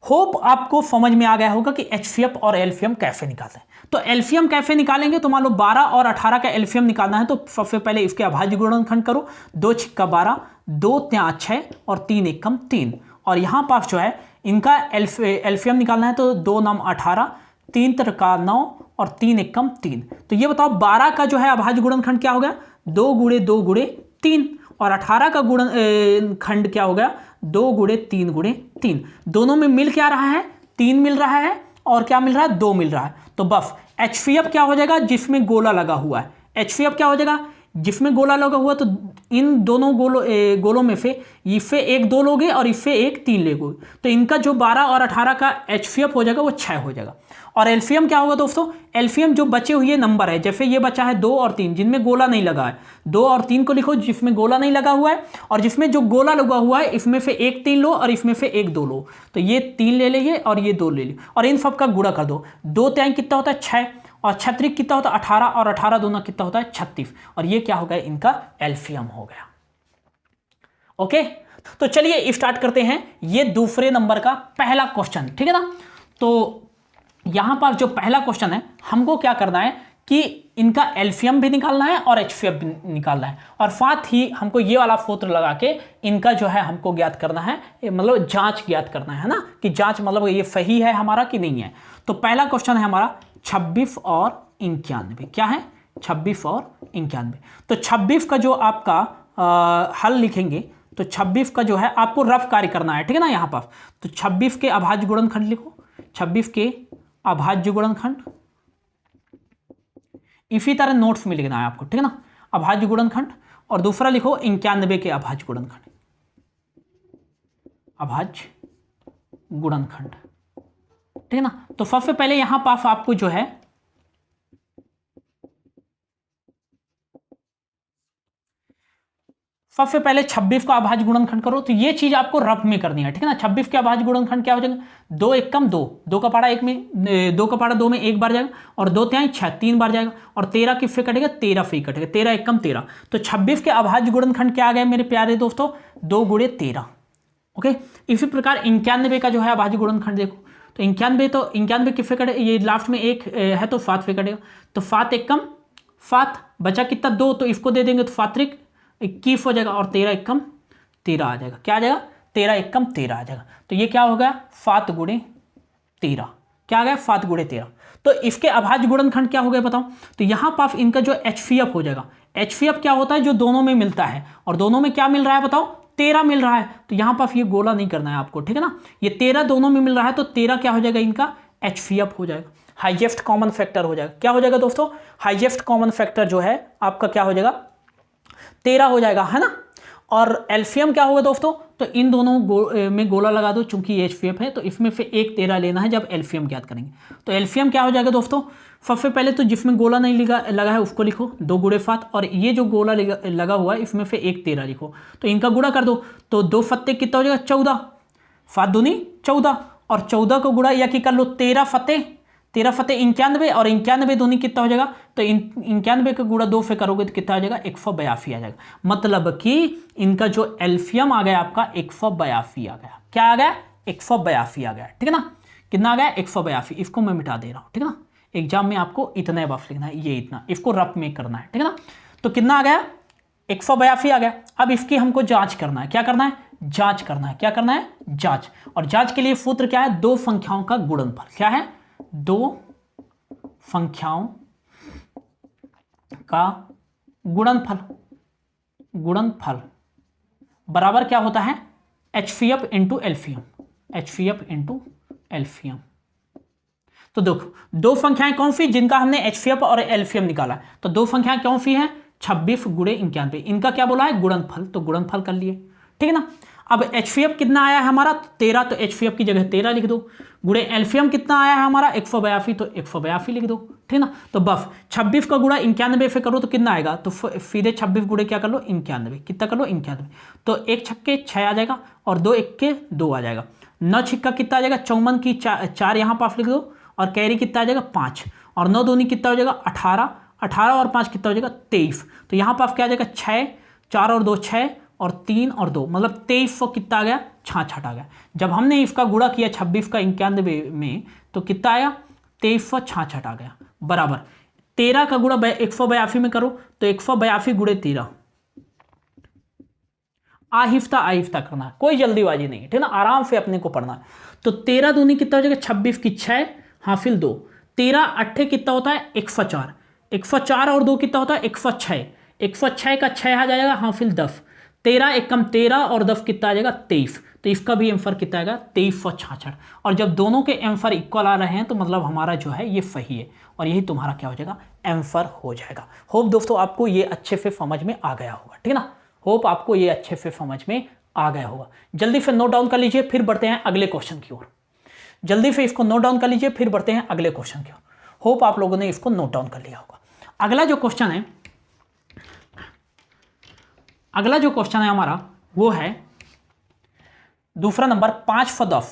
होप आपको समझ में आ गया होगा कि HCF और एल्फियम कैसे निकालते हैं। तो एल्फियम कैसे निकालेंगे? तो मान लो 12 और 18 का एल्फियम निकालना है, तो सबसे पहले इसके अभाज्य गुणनखंड करो। 2 छिक्का 12, 2 त्या 6 और 3 एकम 3। और यहाँ पास जो है इनका एल्फियम निकालना है, तो 2 नम 18, 3 त्रिका 9 और 3 एकम 3। तो ये बताओ 12 का जो है अभाज्य गुणनखंड क्या हो गया? 2 गुणे 2 गुणे 3। और 18 का गुणनखंड क्या हो गया? 2 गुणे 3 गुणे 3। दोनों में मिल क्या रहा है? 3 मिल रहा है और क्या मिल रहा है? 2 मिल रहा है। तो बस HCF क्या हो जाएगा? जिसमें गोला लगा हुआ है। HCF क्या हो जाएगा? जिसमें गोला लगा हुआ। तो इन दोनों गोलों में से इससे एक 2 लोगे और इससे एक 3 लोगे, तो इनका जो 12 और 18 का HCF हो जाएगा वो 6 हो जाएगा। और एल्फियम क्या होगा दोस्तों? एल्फियम जो बचे हुए नंबर है, जैसे ये बचा है 2 और 3 जिनमें गोला नहीं लगा है, 2 और 3 को लिखो जिसमें गोला नहीं लगा हुआ है, और जिसमें जो गोला लगा हुआ है इसमें से एक 3 लो और इसमें से एक 2 लो। तो ये 3 ले लीजिए और ये 2 ले लीजिए और इन सब का गुणा कर दो। 2 त्याई कितना होता है? 6 और 36 कितना होता है? 18 और 18 दोनों कितना होता है? 36। और ये क्या हो गया? इनका एल्फियम हो गया। ओके, तो चलिए स्टार्ट करते हैं ये दूसरे नंबर का पहला क्वेश्चन, ठीक है ना। तो यहां पर जो पहला क्वेश्चन है, हमको क्या करना है कि इनका एल्फियम भी निकालना है और HCF भी निकालना है, और साथ ही हमको ये वाला सूत्र लगा के इनका जो है हमको ज्ञात करना है, मतलब जांच ज्ञात करना है ना, कि जांच मतलब ये सही है हमारा कि नहीं है। तो पहला क्वेश्चन है हमारा 26 और 91। क्या है? 26 और 91। तो 26 का जो आपका हल लिखेंगे, तो 26 का जो है आपको रफ कार्य करना है, ठीक है ना। यहाँ पर तो 26 के अभाज्य गुणनखंड लिखो, 26 के अभाज्य गुणनखंड इसी तरह नोट्स में लिखना है आपको, ठीक है ना। अभाज्य गुणनखंड, और दूसरा लिखो 91 के अभाज्य गुणनखंड, अभाज्य गुणनखंड, ठीक है ना। तो सबसे पहले यहां पास आपको जो है सबसे पहले 26 का अभाज्य गुणनखंड करो। तो ये चीज आपको रफ में करनी है, ठीक है ना। 26 के अभाज्य गुणनखंड क्या हो जाएगा? 2 एकम 2, 2 का पाड़ा 1 में, 2 का पाड़ा 2 में 1 बार जाएगा, और 2 त्याई 6 3 बार जाएगा, और 13 किससे कटेगा? 13 से कटेगा, 13 एकम 13। तो 26 के अभाज्य गुणनखंड क्या आ गए मेरे प्यारे दोस्तों? 2 गुणे 13। ओके, इसी प्रकार 91 का जो है अभाज्य गुणनखंड देखो, तो 91 किससे कटे? ये लास्ट में 1 है तो 7 से कटेगा, तो 7 एकम 7, बचा कितना? 2, तो इसको दे देंगे तो 7 21 हो जाएगा, और 13 एकम 13 आ जाएगा। क्या आ जाएगा? 13 एकम 13 आ जाएगा। तो ये क्या हो गया? 7 गुणे 13। क्या आ गया? 7 गुणे 13। तो इसके अभाज्य गुणनखंड क्या हो गया बताओ? तो यहां पास इनका जो HCF हो जाएगा। HCF क्या होता है? जो दोनों में मिलता है, और दोनों में क्या मिल रहा है बताओ? 13 मिल रहा है। तो यहां पास ये गोला नहीं करना है आपको, ठीक है ना। ये 13 दोनों में मिल रहा है, तो 13 क्या हो जाएगा? इनका HCF हो जाएगा, हाईएस्ट कॉमन फैक्टर हो जाएगा। क्या हो जाएगा दोस्तों? हाईएस्ट कॉमन फैक्टर जो है आपका क्या हो जाएगा? 13 हो जाएगा, है ना। और एल्फियम क्या होगा दोस्तों? तो इन दोनों में गोला लगा दो, चूंकि HCF है तो इसमें से एक 13 लेना है जब एल्फियम ज्ञात करेंगे। तो एल्फियम क्या हो जाएगा दोस्तों? सबसे पहले तो जिसमें गोला नहीं लगा है उसको लिखो, 2 गुणे 7, और ये जो गोला लगा हुआ है इसमें से एक 13 लिखो, तो इनका गुणा कर दो। तो 2 फत्ते कितना हो जाएगा? 14, 7 दूनी 14, और 14 को गुणा या कि कर लो 13 फत्ते 13 फते 91 और 91 दूनी कितना हो जाएगा, तो 91 का गुणा 2 से करोगे तो कितना आ जाएगा 182 आ जाएगा। मतलब कि इनका जो एल्फियम आ गया आपका 182 आ गया। क्या आ गया 182 आ गया, ठीक है ना। कितना आ गया 182। इसको मैं मिटा दे रहा हूं, ठीक है ना। एग्जाम में आपको इतना बफ लिखना है, ये इतना, इसको रफ में करना है, ठीक है ना। तो कितना आ गया 182 आ गया। अब इसकी हमको जांच करना है, क्या करना है जांच करना है, क्या करना है जांच। और जांच के लिए सूत्र क्या है, दो संख्याओं का गुणनफल। क्या है, दो संख्याओं का गुणनफल। गुणनफल बराबर क्या होता है HCF इंटू एल्फियम, HCF इंटू एल्फियम। तो देखो दो संख्याएं कौन सी जिनका हमने HCF और एल्फियम निकाला। तो दो संख्याएं कौन सी हैं 26 गुणे 91, इनका क्या बोला है गुणनफल, तो गुणनफल कर लिए, ठीक है ना। अब HCF कितना आया है हमारा 13, तो HCF की जगह 13 लिख दो। गुणे एल्फियम कितना आया है हमारा 182, तो 182 लिख दो, ठीक है ना। तो बस 26 का गुणा 91 से करो तो कितना आएगा, तो सीधे 26 गुणे क्या कर लो 91, कितना कर लो 91। तो 1 छक्के 6 आ जाएगा और 2 एक्के 2 आ जाएगा। 9 छिक्का कितना आ जाएगा 54 की 4 यहाँ पास लिख दो और कैरी कितना आ जाएगा 5 और 9 दूनी कितना हो जाएगा 18, 18 और 5 कितना हो जाएगा 23। तो यहाँ पास क्या आ जाएगा 6, 4 और 2 6 और 3 और 2 मतलब 2300 कितना आ गया 66 आ गया। जब हमने इसका गुणा किया 26 का 91 में तो कितना आया 2366 आ गया। बराबर 13 का गुणा 182 में करो तो 182 गुणे 13। आहिस्ता आहिस्ता करना है, कोई जल्दीबाजी नहीं, ठीक है ना, आराम से अपने को पढ़ना है। तो 13 दूनी कितना हो जाएगा 26 की 6 हासिल 2, 13 अट्ठे कितना होता है 104, 104 और 2 कितना होता है 106, 106 का 6 आ जाएगा हासिल 10, 13 एकम 13 और 10 कितना आ जाएगा 23। तो इसका भी एम्फर कितना आएगा 2366। और जब दोनों के एम्फर इक्वल आ रहे हैं तो मतलब हमारा जो है ये सही है और यही तुम्हारा क्या हो जाएगा एम्फर हो जाएगा। होप दोस्तों आपको ये अच्छे से समझ में आ गया होगा, ठीक है ना। होप आपको ये अच्छे से समझ में आ गया होगा। जल्दी से नोट डाउन कर लीजिए, फिर बढ़ते हैं अगले क्वेश्चन की ओर। जल्दी से इसको नोट डाउन कर लीजिए, फिर बढ़ते हैं अगले क्वेश्चन की ओर। होप आप लोगों ने इसको नोट डाउन कर लिया होगा। अगला जो क्वेश्चन है हमारा वो है दूसरा नंबर 5 for 10,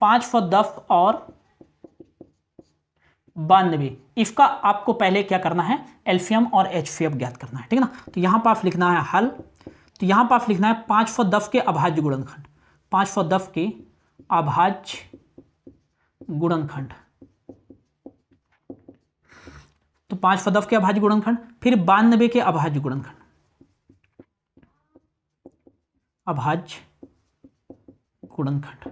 5 for 10 और 92। इसका आपको पहले क्या करना है एल्फियम और HCF ज्ञात करना है, ठीक है ना। तो यहां पर लिखना है हल, तो यहां पर लिखना है 5 for 10 के अभाज्य गुणनखंड, 5 for 10 के अभाज्य गुणनखंड। तो 5 for 10 के अभाज्य गुणनखंड, फिर 92 के अभाज्य गुणनखंड, अभाज्य गुणनखंड।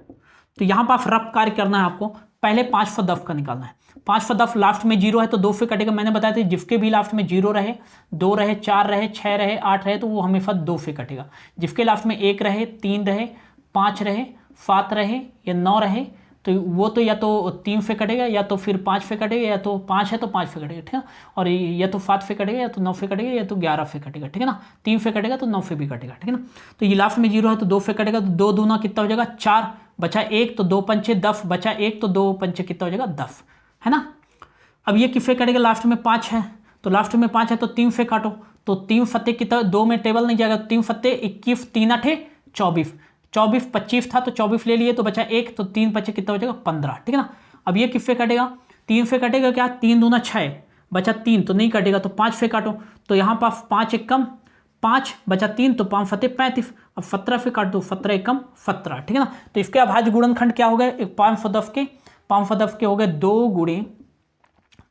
तो यहां पर रफ कार्य करना है आपको, पहले 5 for 10 का निकालना है। 5 for 10 लास्ट में 0 है तो 2 से कटेगा, मैंने बताया था जिसके भी लास्ट में 0 रहे, 2 रहे, 4 रहे, 6 रहे, 8 रहे तो वो हमेशा 2 से कटेगा। जिसके लास्ट में 1 रहे, 3 रहे, 5 रहे, 7 रहे या 9 रहे तो वो तो या तो 3 से कटेगा या तो फिर 5 से कटेगा, या तो 5 है तो 5 से कटेगा, ठीक है। और या तो 7 से कटेगा या तो 9 से कटेगा या तो 11 से कटेगा, ठीक है ना। 3 से कटेगा तो 9 से भी कटेगा, ठीक है ना। तो ये लास्ट में 0 है तो 2 से कटेगा, तो 2 दूना कितना हो जाएगा 4, बचा 1 तो 2 पंचे 10, बचा 1 तो 2 पंचे कितना हो जाएगा 10, है ना। अब ये किससे कटेगा, लास्ट में 5 है तो लास्ट में 5 है तो 3 से काटो, तो 3 फत्ते कितना 2 में टेबल नहीं जाएगा, 3 फत्ते 21, 3 8 24, 24 25 था तो 24 ले लिए तो बचा 1, तो 3 बचे कितना हो जाएगा 15, ठीक है ना। अब ये किससे कटेगा 3 से कटेगा, क्या 3 दूना 6, बचा 3 तो नहीं कटेगा तो 5 से काटो, तो यहाँ पर 5 एकम 5 बचा 3 तो 5 फते 35, अब 17 से काट दो 17 एकम 17, ठीक है ना। तो इसके अभाज्य गुणनखंड क्या हो गए 5 for 10 के हो गए 2 गुणे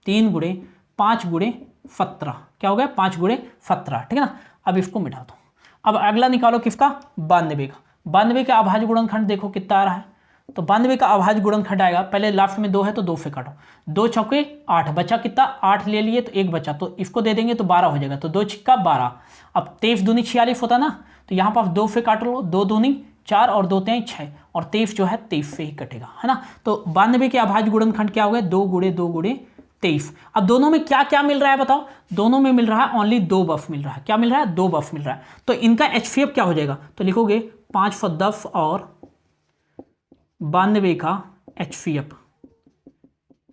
3 गुणे 5 गुणे 17, क्या हो गया 5 गुणे 17, ठीक है ना। अब इसको मिटा दो। अब अगला निकालो किसका 92 का। 92 का अभाज्य गुणनखंड देखो कितना आ रहा है, तो 92 का अभाज्य गुणनखंड आएगा, पहले लास्ट में 2 है तो 2 से काटो, 2 चौके 8, बचा कितना 8 ले लिए तो 1 बचा, तो इसको दे देंगे तो 12 हो जाएगा, तो 2 छिक्का 12। अब 23 दूनी 46 होता ना, तो यहाँ पर 2 से काट लो, 2 दूनी 4 और 2 3 6 और 23 जो है 23 से ही कटेगा, है ना। तो 92 के अभाज्य गुणनखंड क्या हो गए 2 गुणे 2 गुणे 23। अब दोनों में क्या क्या मिल रहा है बताओ, दोनों में मिल रहा है ओनली 2 बफ मिल रहा है, क्या मिल रहा है 2 बफ मिल रहा है। तो इनका HCF क्या हो जाएगा, तो लिखोगे 5 for 10 और 92 का HCF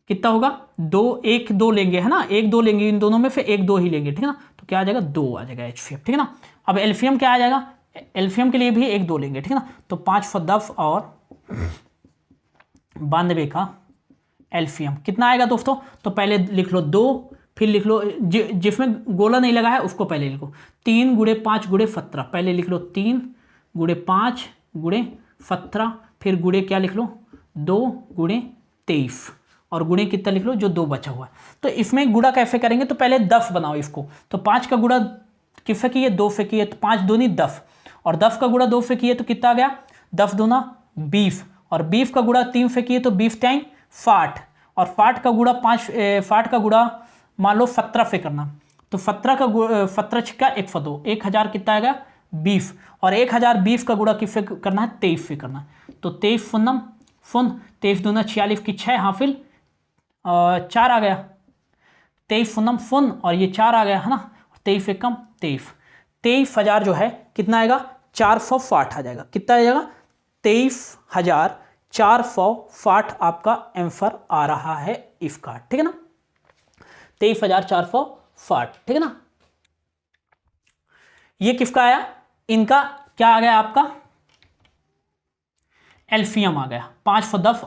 कितना होगा 2 1 2 लेंगे, है ना, 1 2 लेंगे, इन दोनों में से 1 2 ही लेंगे, ठीक है ना। तो क्या आ जाएगा 2 आ जाएगा HCF, ठीक है ना। अब एल्फियम क्या आ जाएगा, एल्फियम के लिए भी 1 2 लेंगे, ठीक है ना। तो 5 for 10 और 92 का एलसीएम कितना आएगा दोस्तों? तो पहले लिख लो 2, फिर लिख लो जिसमें गोला नहीं लगा है उसको पहले लिखो 3 गुणे 5 गुणे 17, पहले लिख लो 3 गुणे 5 गुणे 17, फिर गुणे क्या लिख लो 2 गुणे 23 और गुणे कितना लिख लो जो 2 बचा हुआ है। तो इसमें गुणा कैसे करेंगे? तो पहले 10 बनाओ इसको, तो 5 का गुणा किससे किए 2 से किए, तो 5 दूनी 10 और 10 का गुणा 2 से किए तो कितना आ गया 10 दूना 20 और 20 का गुणा 3 से किए तो 20 टाइम 60 और 60 का गुणा 60 का गुणा मान लो 17 से करना, तो 17 का 17 छिक्का 102, 1000 कितना आएगा 20 और 1020 का गुणा किससे करना है 23 से करना है। तो 23 फुन्नम फुन 23 दूना 46 की 6 हाफिल 4 आ गया, 23 फुन्नम फुन और ये 4 आ गया है ना, 23 से कम 23,000 जो है कितना आएगा 460 आ जाएगा। कितना आ जाएगा 23,460 आपका आंसर आ रहा है इसका, ठीक है ना, 23,460, ठीक है ना। ये किसका आया? इनका क्या आ गया आपका एलसीएम आ गया 510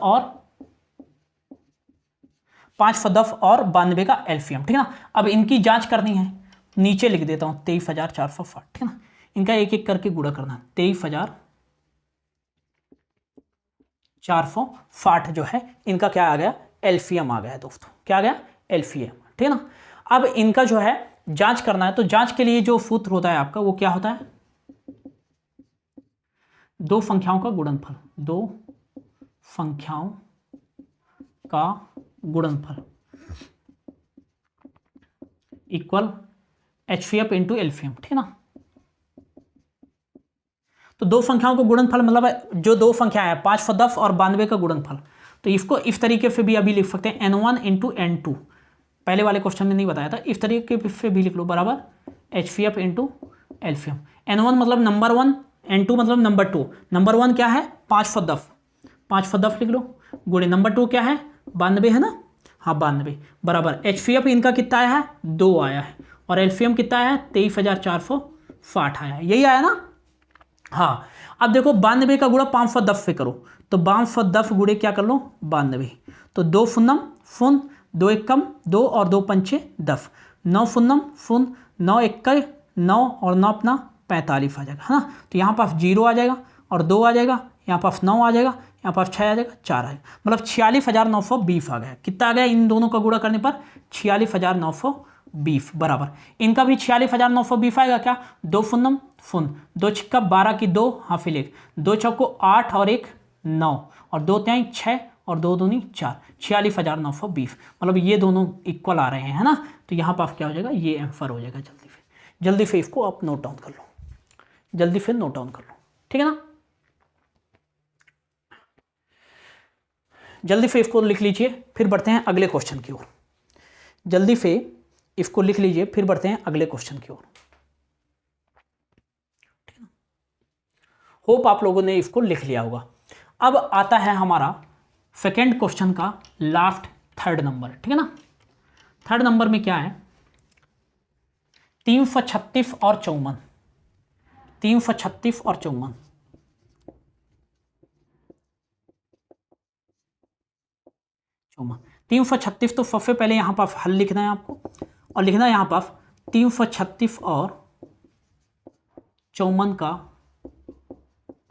और 92 का एलसीएम, ठीक है ना। अब इनकी जांच करनी है, नीचे लिख देता हूं 23,460, ठीक है ना। इनका एक एक करके गुणा करना है, 23,460 जो है इनका क्या आ गया एलसीएम आ गया दोस्तों, क्या आ गया एलसीएम, ठीक है ना। अब इनका जो है जांच करना है, तो जांच के लिए जो सूत्र होता है आपका वो क्या होता है, दो संख्याओं का गुणनफल, दो संख्याओं का गुणनफल इक्वल HCF इंटू एलसीएम, ठीक है ना। तो दो संख्याओं का गुणनफल मतलब जो दो संख्याएं हैं 510 और 92 का गुणनफल, तो इसको इस तरीके से भी अभी लिख सकते हैं N1 इंटू N2, पहले वाले क्वेश्चन में नहीं बताया था, इस तरीके से भी लिख लो बराबर HCF इंटू एलसीएम। N1 मतलब नंबर 1, N2 मतलब नंबर 2। नंबर 1 क्या है 510 लिख लो, गुणे नंबर 2 क्या है 92 है ना, हाँ 92 बराबर HCF इनका कितना आया है 2 आया है और एलसीएम कितना आया है 23,460 आया है, यही आया ना। हाँ अब देखो 92 का गुणा 510 से करो, तो 510 गुणे क्या कर लो 92, तो 2 फुन्नम फुन 2 एकम 2 और 2 पंचे 10, 9 फुन्नम फुन 9 इक्का 9 और 9 अपना 45 आ जाएगा, है ना। तो यहाँ पास 0 आ जाएगा और 2 आ जाएगा, यहाँ पास 9 आ जाएगा, यहाँ पास 6 आ जाएगा, 4 आ जाएगा, मतलब 46,920 आ गया। कितना आ गया इन दोनों का गुणा करने पर 46,920 बराबर इनका भी 46,920 आएगा। क्या 2 फुन्नम फुन 2 छिक्का 12 की 2 हाफिल 1, 2 चौको 8 और 1 9 और 2 त्याई 6 और 2 दूनी 4, 46,920 मतलब ये दोनों इक्वल आ रहे हैं, है ना। तो यहाँ पास क्या हो जाएगा ये आंसर हो जाएगा। जल्दी से इसको आप नोट डाउन कर लो, जल्दी से नोट डाउन कर लो, ठीक है ना। जल्दी से इसको लिख लीजिए, फिर बढ़ते हैं अगले क्वेश्चन की ओर। जल्दी से इसको लिख लीजिए, फिर बढ़ते हैं अगले क्वेश्चन की ओर। होप आप लोगों ने इसको लिख लिया होगा। अब आता है हमारा सेकेंड क्वेश्चन का लास्ट थर्ड नंबर, ठीक है ना। थर्ड नंबर में क्या है 336 और 54, 336 और 54, 336 तो सबसे पहले यहां पर हल लिखना है आपको और लिखना है यहां पर 336 और 54 का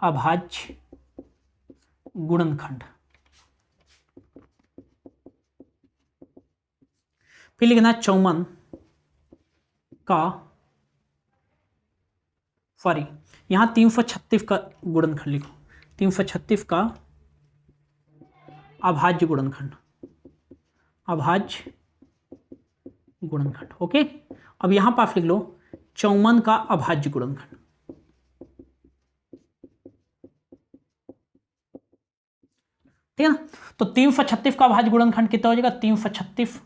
अभाज्य गुणनखंड, फिर लिखना है 54 का सॉरी यहां 336 का गुणनखंड लिखो, 336 का अभाज्य गुणनखंड, अभाज्य गुणनखंड, ओके। अब यहां पास लिख लो 54 का अभाज्य गुणनखंड, ठीक है ना। तो 336 का अभाज्य गुणनखंड कितना हो जाएगा 336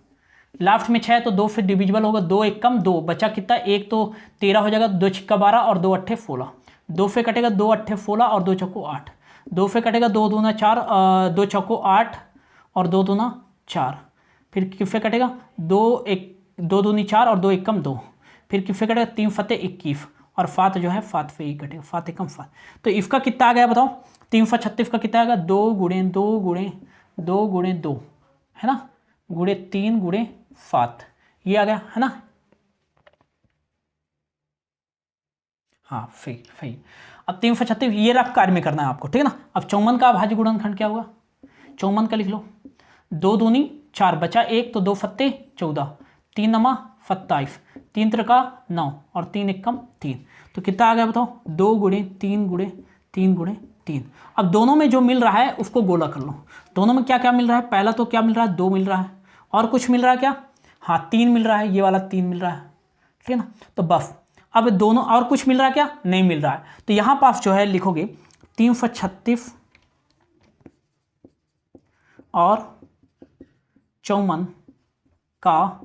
लास्ट में 6 तो 2 से डिविजिबल होगा, 2 एकम 2 बचा कितना 1 तो 13 हो जाएगा, 2 छिक्का 12 और 2 अट्ठे 16, 2 से कटेगा 2 अट्ठे 16 और 2 चौको 8, 2 से कटेगा 2 दूना 4 2 चौको 8 और 2 दूना 4, फिर किससे कटेगा 2 दूनी 4 और 2 एकम 2, फिर किससे कटेगा 3 फते 21 और 7 जो है 7 से ही कटेगा, 7 एकम 7। तो इसका कितना आ गया बताओ 336 का कितना आएगा 2 गुणे 2 गुणे 2 गुणे 2, है ना, गुणे 3 गुणे 7, ये आ गया है ना। हाँ सही। अब 336 ये रफ कार्य में करना है आपको, ठीक है ना। अब 54 का अभाज्य गुणनखंड क्या होगा, 54 का लिख लो, 2 दूनी 4 बचा 1 तो 2 फत्ते 14, 3 नमा 27, 3 त्रिका 9 और 3 एकम 3, तो कितना आ गया बताओ, 2 गुणे 3 गुणे 3 गुणे 3। अब दोनों में जो मिल रहा है उसको गोला कर लो, दोनों में क्या क्या मिल रहा है, पहला तो क्या मिल रहा है, 2 मिल रहा है, और कुछ मिल रहा है क्या, हाँ 3 मिल रहा है, ये वाला 3 मिल रहा है, ठीक है ना। तो बस अब दोनों और कुछ मिल रहा है क्या, नहीं मिल रहा है, तो यहां पर आप जो है लिखोगे 336 और 54 का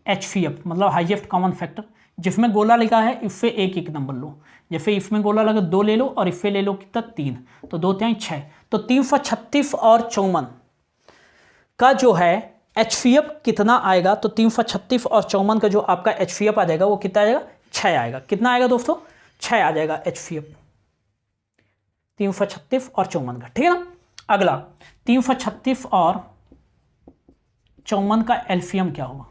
HCF मतलब हाईएस्ट कॉमन फैक्टर, जिसमें गोला लिखा है इससे एक एक नंबर लो, जैसे इसमें गोला लगा 2 ले लो और इससे ले लो कितना 3, तो 2 3 6, तो 336 और 54 का जो है HCF कितना आएगा, तो 336 और 54 का जो आपका HCF आ जाएगा वो कितना आएगा, 6 आएगा। कितना आएगा दोस्तों, 6 आ जाएगा HCF 336 और 54 का, ठीक है ना। अगला 336 और 54 का एलसीएम क्या होगा,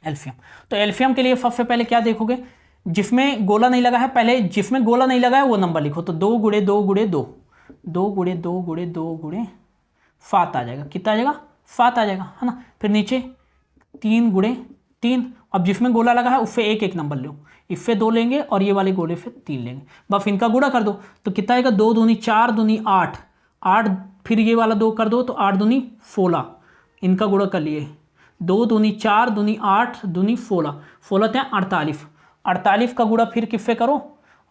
एलसीएम, तो एलसीएम के लिए सबसे पहले क्या देखोगे, जिसमें गोला नहीं लगा है, पहले जिसमें गोला नहीं लगा है वो नंबर लिखो, तो 2 गुणे 2 गुणे 2, 2 गुणे 2 गुणे 2 गुणे 7 आ जाएगा, कितना आ जाएगा 7 आ जाएगा, है ना। फिर नीचे 3 गुणे 3, अब जिसमें गोला लगा है उससे एक एक नंबर लो, इससे 2 लेंगे और ये वाले गोले से 3 लेंगे, बस इनका गुणा कर दो, तो कितना आएगा, 2 दूनी 4 दूनी 8, 8 फिर ये वाला 2 कर दो तो 8 दूनी 16, इनका गुणा कर लिए, 2 दूनी 4 दूनी 8 दूनी 16, 16 थे 48, 48 का गुणा फिर किससे करो,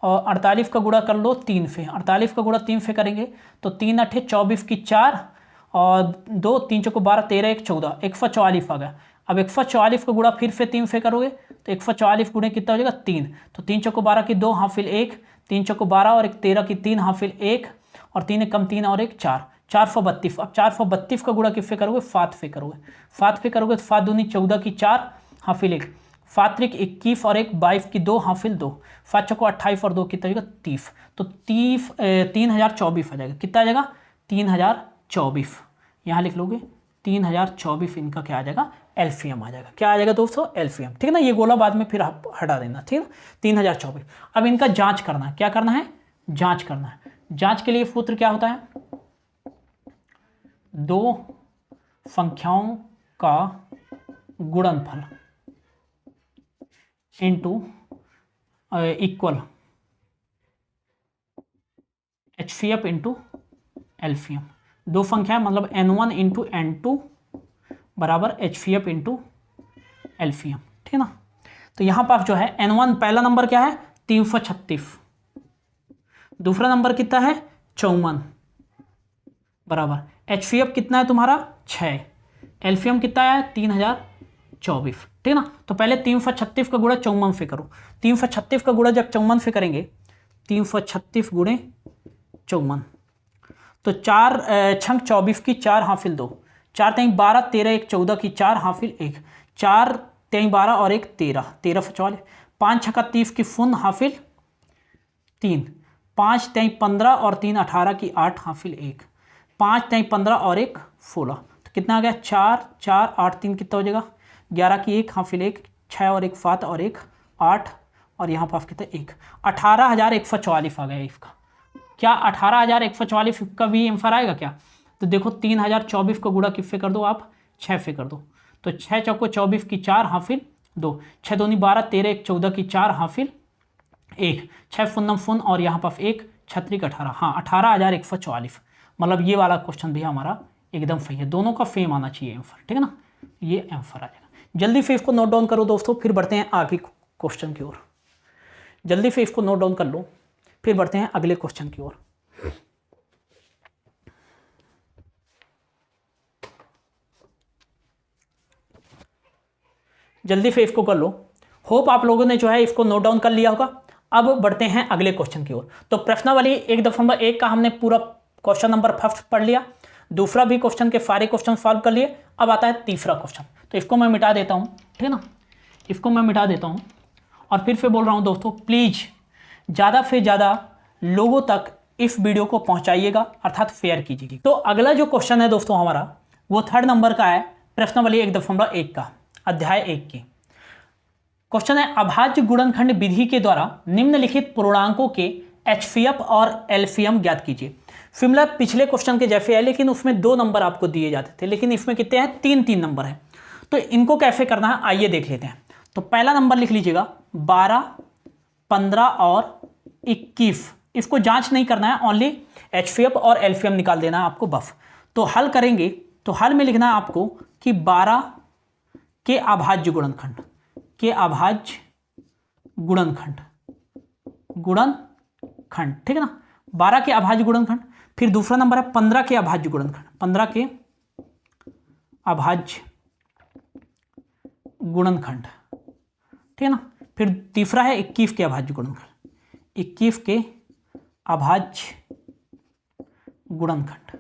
और 48 का गुणा कर लो 3 से, 48 का गुणा 3 से करेंगे तो 3 8 24 की 4 और 2 3 चौको 12 13 1 14, 144 आ गया। अब 144 का गुणा फिर से 3 से करोगे तो 144 गुणे कितना हो जाएगा 3, तो 3 चौको 12 की 2 हाफिल 1, 3 चौको 12 और 1 13 की 3 हाफिल 1 और 3 कम 3 और 1 4, 432। अब 432 का गुणा किससे करोगे, 7 से करोगे, 7 से करोगे तो 7 दूनी 14 की 4 हाफिल 1, 7 त्रिक 21 और 1 22 की 2 हाफिल 2, 7 चौको 28 और 2 कितना हो जाएगा 30, तो 3024 आ जाएगा, कितना आ जाएगा 3024, यहाँ लिख लोगे 3024, इनका क्या आ जाएगा, एलसीएम आ जाएगा, क्या आ जाएगा दोस्तों, एलसीएम, ठीक है ना। ये गोला बाद में फिर आप हटा देना, ठीक है ना, 3024। अब इनका जांच करना है, क्या करना है, जांच करना है। जांच के लिए सूत्र क्या होता है, 2 संख्याओं का गुणनफल into equal HCF into LCM, 2 संख्या मतलब N1 इंटू N2 बराबर HCF इंटू एलसीएम, ठीक है ना। तो यहां पर जो है N1 पहला नंबर क्या है 336, दूसरा नंबर कितना है 54 बराबर HCF कितना है तुम्हारा 6, एलसीएम कितना है 3024, ठीक है ना। तो पहले 336 का गुणा 54 से करो, 336 का गुणा जब 54 से करेंगे 336 गुणे 54, तो 4 छंक 24 की 4 हाफिल 2, 4 3 12 13 1 14 की 4 हाफिल 1, 4 3 12 और 1 13, 13 44, 5 छक्का 30 की फुन हाफिल 3, 5 3 15 और 3 18 की 8 हाफिल 1, 5 3 15 और 1 16, तो कितना आ गया 4 4 8 3 कितना हो जाएगा 11 की 1 हाफिल 1, 6 और 1 7 और 1 8 और यहाँ पर कितना 1, 18144 आ गया इसका, क्या 18144 का भी आंसर आएगा क्या, तो देखो 3024 का गुणा किससे कर दो आप 6 से कर दो, तो 6 चौको 24 की 4 हाफिल 2, 6 दूनी 12 13 1 14 की 4 हाफिल 1, 6 फुन्नम फुन और यहाँ पर 1 छत्रिक 18, हाँ 18144, मतलब ये वाला क्वेश्चन भी हमारा एकदम सही है, दोनों का सेम आना चाहिए आंसर, ठीक है ना, ये आंसर आ जाएगा। जल्दी से इसको नोट डाउन करो दोस्तों, फिर बढ़ते हैं आगे क्वेश्चन की ओर, जल्दी से इसको नोट डाउन कर लो, फिर बढ़ते हैं अगले क्वेश्चन की ओर। जल्दी से इसको कर लो, होप आप लोगों ने जो है इसको नोट डाउन कर लिया होगा। अब बढ़ते हैं अगले क्वेश्चन की ओर। तो प्रश्नावली 1.1 का हमने पूरा क्वेश्चन नंबर फर्स्ट पढ़ लिया, दूसरा भी क्वेश्चन के सारे क्वेश्चन सॉल्व कर लिए। अब आता है तीसरा क्वेश्चन, तो इसको मैं मिटा देता हूँ, ठीक है ना, इसको मैं मिटा देता हूँ और फिर से बोल रहा हूँ दोस्तों, प्लीज़ ज़्यादा से ज़्यादा लोगों तक इस वीडियो को पहुंचाइएगा अर्थात शेयर कीजिएगा। तो अगला जो क्वेश्चन है दोस्तों हमारा वो 3rd नंबर का है, प्रश्नावली 1.1 का, अध्याय 1 की। क्वेश्चन है अभाज्य गुणनखंड विधि के द्वारा निम्नलिखित पूर्णांकों के HCF और LCM ज्ञात कीजिए। सिमिलर पिछले क्वेश्चन के जैसे है, लेकिन उसमें 2 नंबर आपको दिए जाते थे, लेकिन इसमें कितने हैं, 3 नंबर है। तो इनको कैसे करना है आइए देख लेते हैं। तो पहला नंबर लिख लीजिएगा 12, 15 और 21। इसको जांच नहीं करना है, ओनली HCF और LCM निकाल देना है आपको बफ। तो हल करेंगे तो हल में लिखना है आपको कि 12 के अभाज्य गुणनखंड, के अभाज्य गुणनखंड, ठीक है ना, 12 के अभाज्य गुणनखंड। फिर दूसरा नंबर है 15 के अभाज्य गुणनखंड, 15 के अभाज्य गुणनखंड, ठीक है ना। फिर तीसरा है 21 के अभाज्य गुणनखंड, 21 के अभाज्य गुणनखंड,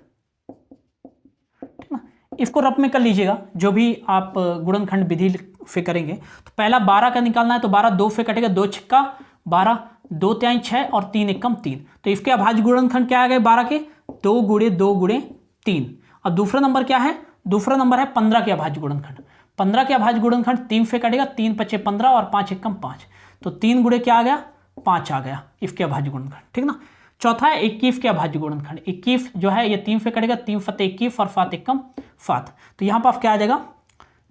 ठीक ना। इसको रफ में कर लीजिएगा जो भी आप गुणनखंड विधि से करेंगे। तो पहला 12 का निकालना है, तो 12 2 से कटेगा, 2 छक्का 12, 2 तिहाई 6 और 3 एकम 3। तो इसके अभाज्य गुणनखंड क्या आ गए 12 के, 2 गुणे 2 गुणे 3। अब दूसरा नंबर क्या है, दूसरा नंबर है 15 के अभाज्य गुणनखंड। 15 के अभाज्य गुणनखंड 3 से कटेगा, 3 पचे 15 और 5 एकम 5। तो 3 गुणे क्या आ गया, 5 आ गया इसके अभाज्य गुणनखंड, ठीक ना। चौथा है 21 के अभाज्य गुणनखंड। 21 जो है ये 3 से कटेगा, 3 फते 21 और 7 एकम 7। तो यहाँ पर क्या आ जाएगा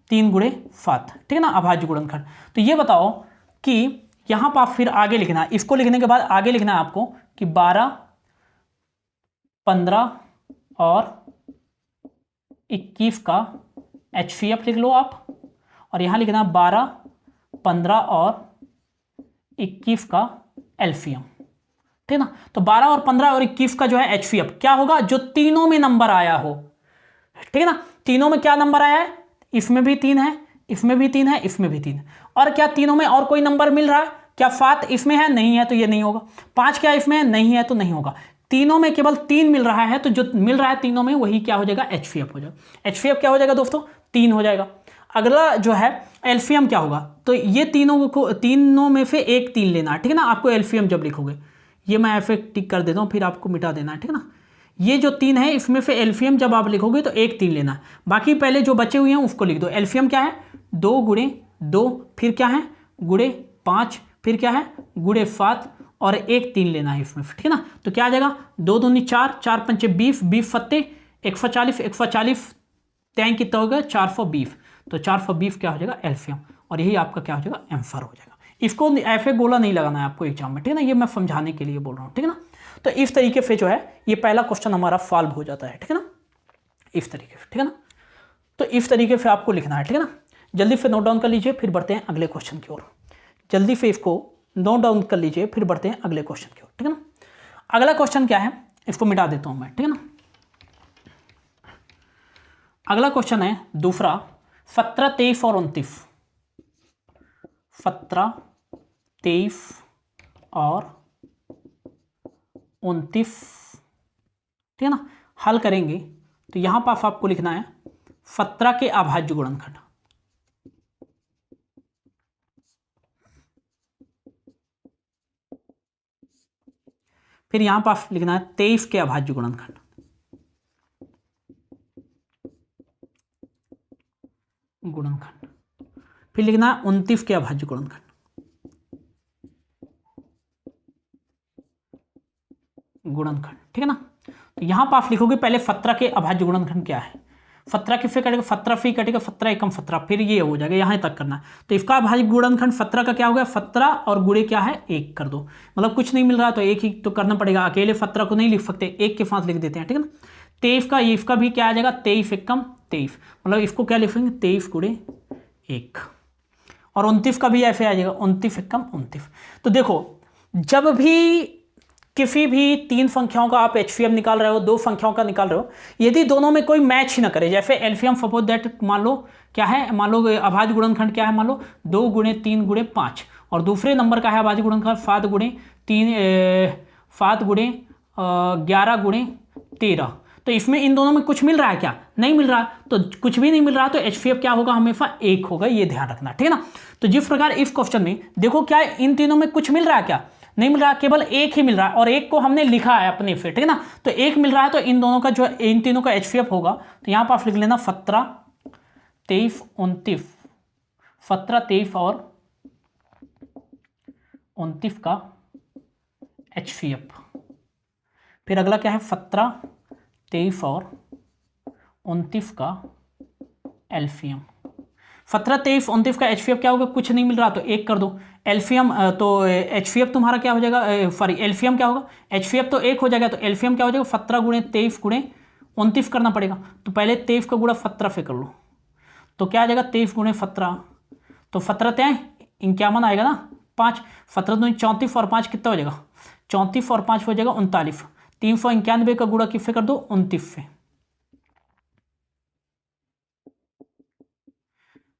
3 गुणे 7, ठीक है ना, अभाज्य गुणनखंड। तो ये बताओ कि यहाँ पर फिर आगे लिखना है, इसको लिखने के बाद आगे लिखना है आपको कि 12, 15 और 21 का HCF लिख लो आप, और यहाँ लिखना 12, 15 और 21 का LCM, ठीक ना। तो 12 और 15 और 21 का जो है HCF क्या होगा, जो तीनों में नंबर आया हो, ठीक है ना। तीनों में क्या नंबर आया है, इसमें भी 3 है, इसमें भी 3 है, इसमें भी 3 है। और क्या तीनों में और कोई नंबर मिल रहा है, क्या 7 इसमें है, नहीं है, तो ये नहीं होगा। 5 क्या इसमें है, नहीं है, तो नहीं होगा। तीनों में केवल 3 मिल रहा है, तो जो मिल रहा है तीनों में वही क्या हो जाएगा, HCF हो जाएगा। HCF क्या हो जाएगा दोस्तों, 3 हो जाएगा। अगला जो है LCM क्या होगा, तो ये तीनों में से एक 3 लेना है, ठीक है ना। आपको LCM जब लिखोगे, ये मैं ऐसे टिक कर देता हूँ, फिर आपको मिटा देना है, ठीक है ना। ये जो 3 है इसमें से LCM जब आप लिखोगे तो एक 3 लेना है, बाकी पहले जो बचे हुए हैं उसको लिख दो। LCM क्या है, 2 गुणे 2, फिर क्या है गुणे 5, फिर क्या है गुणे 7 और एक 3 लेना है इसमें, ठीक है ना। तो क्या आ जाएगा, 2 दूनी 4, 4 पंचे 20, 20 फत्ते 140, 140 तय कितना होगा 420। तो 420 क्या हो जाएगा LCM, और यही आपका क्या हो जाएगा आंसर हो जाएगा। इसको ऐसे गोला नहीं लगाना है आपको एग्जाम में, ठीक है ना, ये मैं समझाने के लिए बोल रहा हूँ, ठीक है ना। तो इस तरीके से जो है ये पहला क्वेश्चन हमारा सॉल्व हो जाता है, ठीक है ना, इस तरीके से, ठीक है ना। तो इस तरीके से आपको लिखना है, ठीक है ना। जल्दी से नोट डाउन कर लीजिए, फिर बढ़ते हैं अगले क्वेश्चन की ओर। जल्दी से इसको नोट डाउन कर लीजिए, फिर बढ़ते हैं अगले क्वेश्चन की ओर, ठीक है ना। अगला क्वेश्चन क्या है, इसको मिटा देता हूं मैं, ठीक है ना। अगला क्वेश्चन है दूसरा 17, 23 और 29। 17, 23 और 29, ठीक है ना। हल करेंगे तो यहां पर आपको लिखना है 17 के अभाज्य गुणनखंड, फिर यहां पर लिखना है 23 के अभाज्य गुणनखंड, फिर लिखना है 29 के अभाज्य गुणनखंड, ठीक है ना। तो यहां पर आप लिखोगे पहले 17 के अभाज्य गुणनखंड क्या है, 17 किससे कटेगा, 17 फी कटेगा, 17 एकम 17, फिर ये हो जाएगा, यहां तक करना है। तो इसका अभाज्य गुणनखंड 17 का क्या हो गया, 17 और गुणे क्या है 1 कर दो, मतलब कुछ नहीं मिल रहा तो एक ही तो करना पड़ेगा, अकेले 17 को नहीं लिख सकते, एक के साथ लिख देते हैं, ठीक है ना। 23 का, इसका भी क्या आ जाएगा 23 एकम 23, मतलब इसको क्या लिखेंगे 23 गुणे 1, और 29 का भी ऐसे आ जाएगा 29 एकम 29। तो देखो जब भी किसी भी 3 संख्याओं का आप HCF निकाल रहे हो, 2 संख्याओं का निकाल रहे हो, यदि दोनों में कोई मैच ही ना करे, जैसे LCM सपोज दैट मान लो क्या है, मान लो अभाज्य गुणनखंड क्या है, मान लो 2 गुणे 3 गुणे 5, और दूसरे नंबर का है अभाज्य गुणनखंड 7 गुणे 11 गुणे 13, तो इसमें इन दोनों में कुछ मिल रहा है क्या, नहीं मिल रहा, तो कुछ भी नहीं मिल रहा, तो HCF क्या होगा हमेशा 1 होगा, ये ध्यान रखना, ठीक है ना। तो जिस प्रकार इस क्वेश्चन में देखो क्या इन तीनों में कुछ मिल रहा है क्या, नहीं मिल रहा, केवल एक ही मिल रहा है और एक को हमने लिखा है अपने फिर, ठीक है ना। तो एक मिल रहा है तो इन दोनों का जो इन तीनों का HCF होगा, तो यहाँ पर आप लिख लेना 17, 23, 29, 17, 23 और 29 का HCF। फिर अगला क्या है 17, 23 और 29 का LCM। 17, 23, 29 का HCF क्या होगा, कुछ नहीं मिल रहा तो एक कर दो, LCM तो HCF तुम्हारा क्या हो जाएगा, सॉरी LCM क्या होगा, HCF तो एक हो जाएगा तो LCM क्या हो जाएगा 17 गुणे 23 गुणे 29 करना पड़ेगा। तो पहले 23 का गुणा 17 से कर लो, तो क्या आ जाएगा 23 गुणे 17, तो 17 त्याएं 51 आएगा ना, 5, 17 दूनी 34 और 5 कितना हो जाएगा 34 और 5 हो जाएगा 39। 391 का गुणा किससे कर दो 29 से,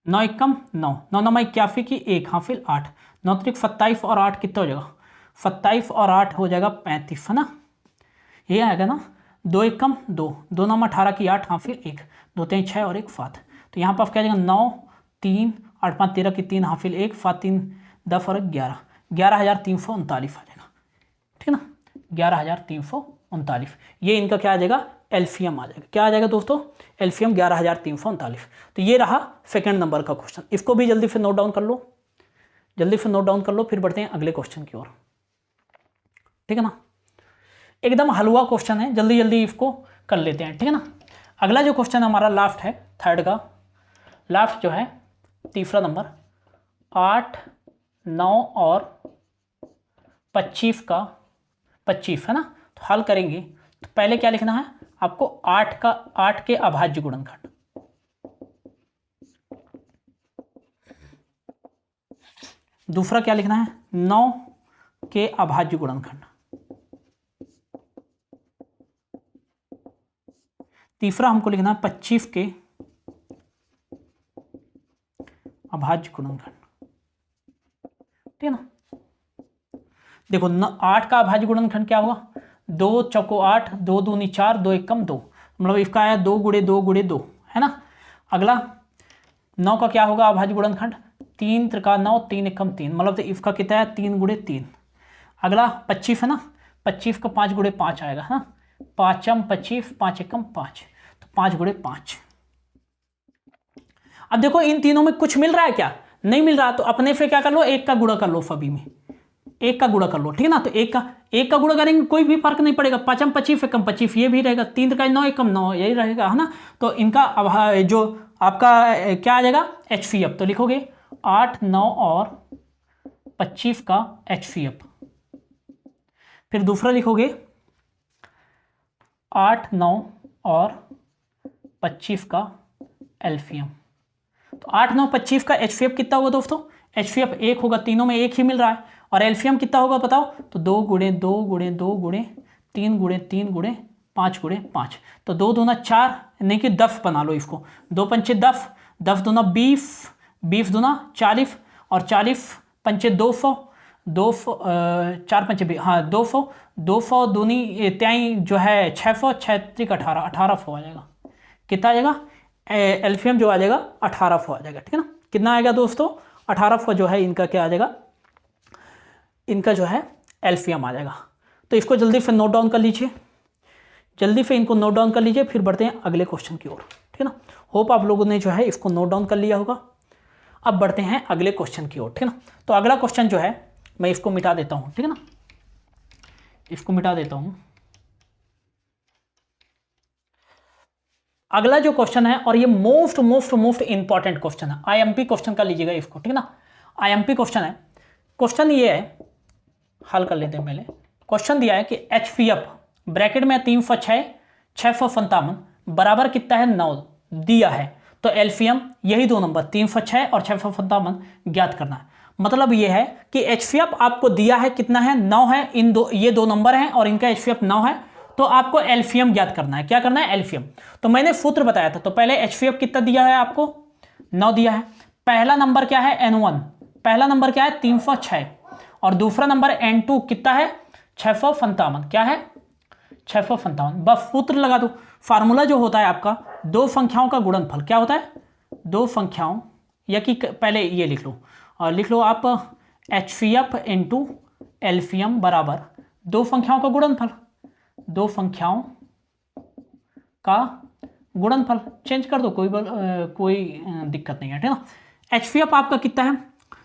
9 एकम 9, 9 9 81 की 1, हाँ फिर 8, 9 त्रिक 27 और 8 कितना हो जाएगा 27 और 8 हो जाएगा 35, है ना, ये आएगा ना। 2 एकम 2, 2 9 18 की 8, हाँ फिर 1, 2 3 6 और 1 7, तो यहाँ पर आप क्या जाएगा 9 3 8 5 13 की 3, हाँ फिर 1 7 3 10 और 11, 11,339 आ जाएगा, ठीक है ना, 11,339। ये इनका क्या आ जाएगा LCM आ जाएगा, क्या आ जाएगा दोस्तों LCM 11,339। तो ये रहा सेकंड नंबर का क्वेश्चन, इसको भी जल्दी से नोट डाउन कर लो, जल्दी से नोट डाउन कर लो, फिर बढ़ते हैं अगले क्वेश्चन की ओर, ठीक है ना। एकदम हलवा क्वेश्चन है, जल्दी जल्दी इसको कर लेते हैं, ठीक है ना। अगला जो क्वेश्चन हमारा लास्ट है, थर्ड का लास्ट जो है तीसरा नंबर, 8, 9 और 25 का 25 है ना। तो हल करेंगे तो पहले क्या लिखना है आपको 8 के अभाज्य गुणनखंड, दूसरा क्या लिखना है 9 के अभाज्य गुणनखंड, तीसरा हमको लिखना है 25 के अभाज्य गुणनखंड, ठीक है ना। देखो 8 का अभाज्य गुणनखंड क्या होगा 2 चौको 8, 2 दूनी 4, 2 एकम 2, मतलब इसका आया 2 गुणे 2 गुणे 2, है ना। अगला 9 का क्या होगा अभाज्य गुणनखंड 3 त्रिका 9, 3 एकम 3, मतलब तो इसका कितना है 3 गुणे 3। अगला 25 है ना, 25 का 5 गुणे 5 आएगा, है ना, 5 25, 5 एकम 5, तो 5 गुणे 5। अब देखो इन तीनों में कुछ मिल रहा है क्या, नहीं मिल रहा, तो अपने से क्या कर लो एक का गुणा कर लो, सभी में एक का गुणा कर लो, ठीक है ना। तो एक का गुणा करेंगे कोई भी फर्क नहीं पड़ेगा, 5 25 एकम 25 ये भी रहेगा, 3 का 9 एकम 9 यही रहेगा, है ना। तो इनका जो आपका क्या आ जाएगा HCF, तो लिखोगे 8, 9 और 25 का HCF। फिर दूसरा लिखोगे 8, 9 और 25 का LCM। तो 8, 9, 25 का HCF कितना होगा दोस्तों, HCF 1 होगा, तीनों में एक ही मिल रहा है, और LCM कितना होगा बताओ, तो 2 गुणे 2 गुणे 2 गुणे 3 गुणे 3 गुणे 5 गुणे 5, तो 2 दूना 4 नहीं कि 10 बना लो इसको, 2 पंचे 10, 10 दूना 20, 20 दूना 40 और 40 पंचे 200, 200 4 पंचे 20, हाँ 200, 200 दूनी त्याई जो है 600, 6 त्रिक 18, 1800 आ जाएगा, कितना आ जाएगा LCM जो आ जाएगा 1800 आ जाएगा, ठीक है ना। कितना आएगा दोस्तों 1800 जो है इनका क्या आ जाएगा, इनका जो है LCM आ जाएगा। तो इसको जल्दी से नोट डाउन कर लीजिए, जल्दी से इनको नोट डाउन कर लीजिए, फिर बढ़ते हैं अगले क्वेश्चन की ओर, ठीक है ना। होप आप लोगों ने जो है इसको नोट डाउन कर लिया होगा। अब बढ़ते हैं अगले क्वेश्चन की ओर, ठीक है ना। तो अगला क्वेश्चन जो है मैं इसको मिटा देता हूँ, ठीक है ना, इसको मिटा देता हूँ। अगला जो क्वेश्चन है, और ये मोस्ट इंपॉर्टेंट क्वेश्चन है, IMP क्वेश्चन का लीजिएगा इसको, ठीक है ना। IMP क्वेश्चन है, क्वेश्चन ये है, हल कर लेते हैं पहले। क्वेश्चन दिया है कि HCF ब्रैकेट में 3 फ 6, 657 बराबर कितना है 9 दिया है, तो LCM यही दो नंबर 3 फ 6 और 657 ज्ञात करना है। मतलब ये है कि HCF आपको दिया है कितना है 9 है, ये दो नंबर हैं और इनका HCF 9 है, तो आपको LCM ज्ञात करना है। क्या करना है LCM, तो मैंने सूत्र बताया था, तो पहले HCF कितना दिया है आपको 9 दिया है। पहला नंबर क्या है N1, पहला नंबर क्या है 3 फ 6 और दूसरा नंबर N2 कितना है 657, क्या है 657। बस सूत्र लगा दो, फार्मूला जो होता है आपका दो संख्याओं का गुणनफल क्या होता है, दो संख्याओं, या कि पहले ये लिख लो, और लिख लो आप HCF इंटू एल्फियम बराबर दो संख्याओं का गुणनफल, दो संख्याओं का गुणनफल। चेंज कर दो, कोई दिक्कत नहीं है, ठीक है ना। HCF आपका कितना है,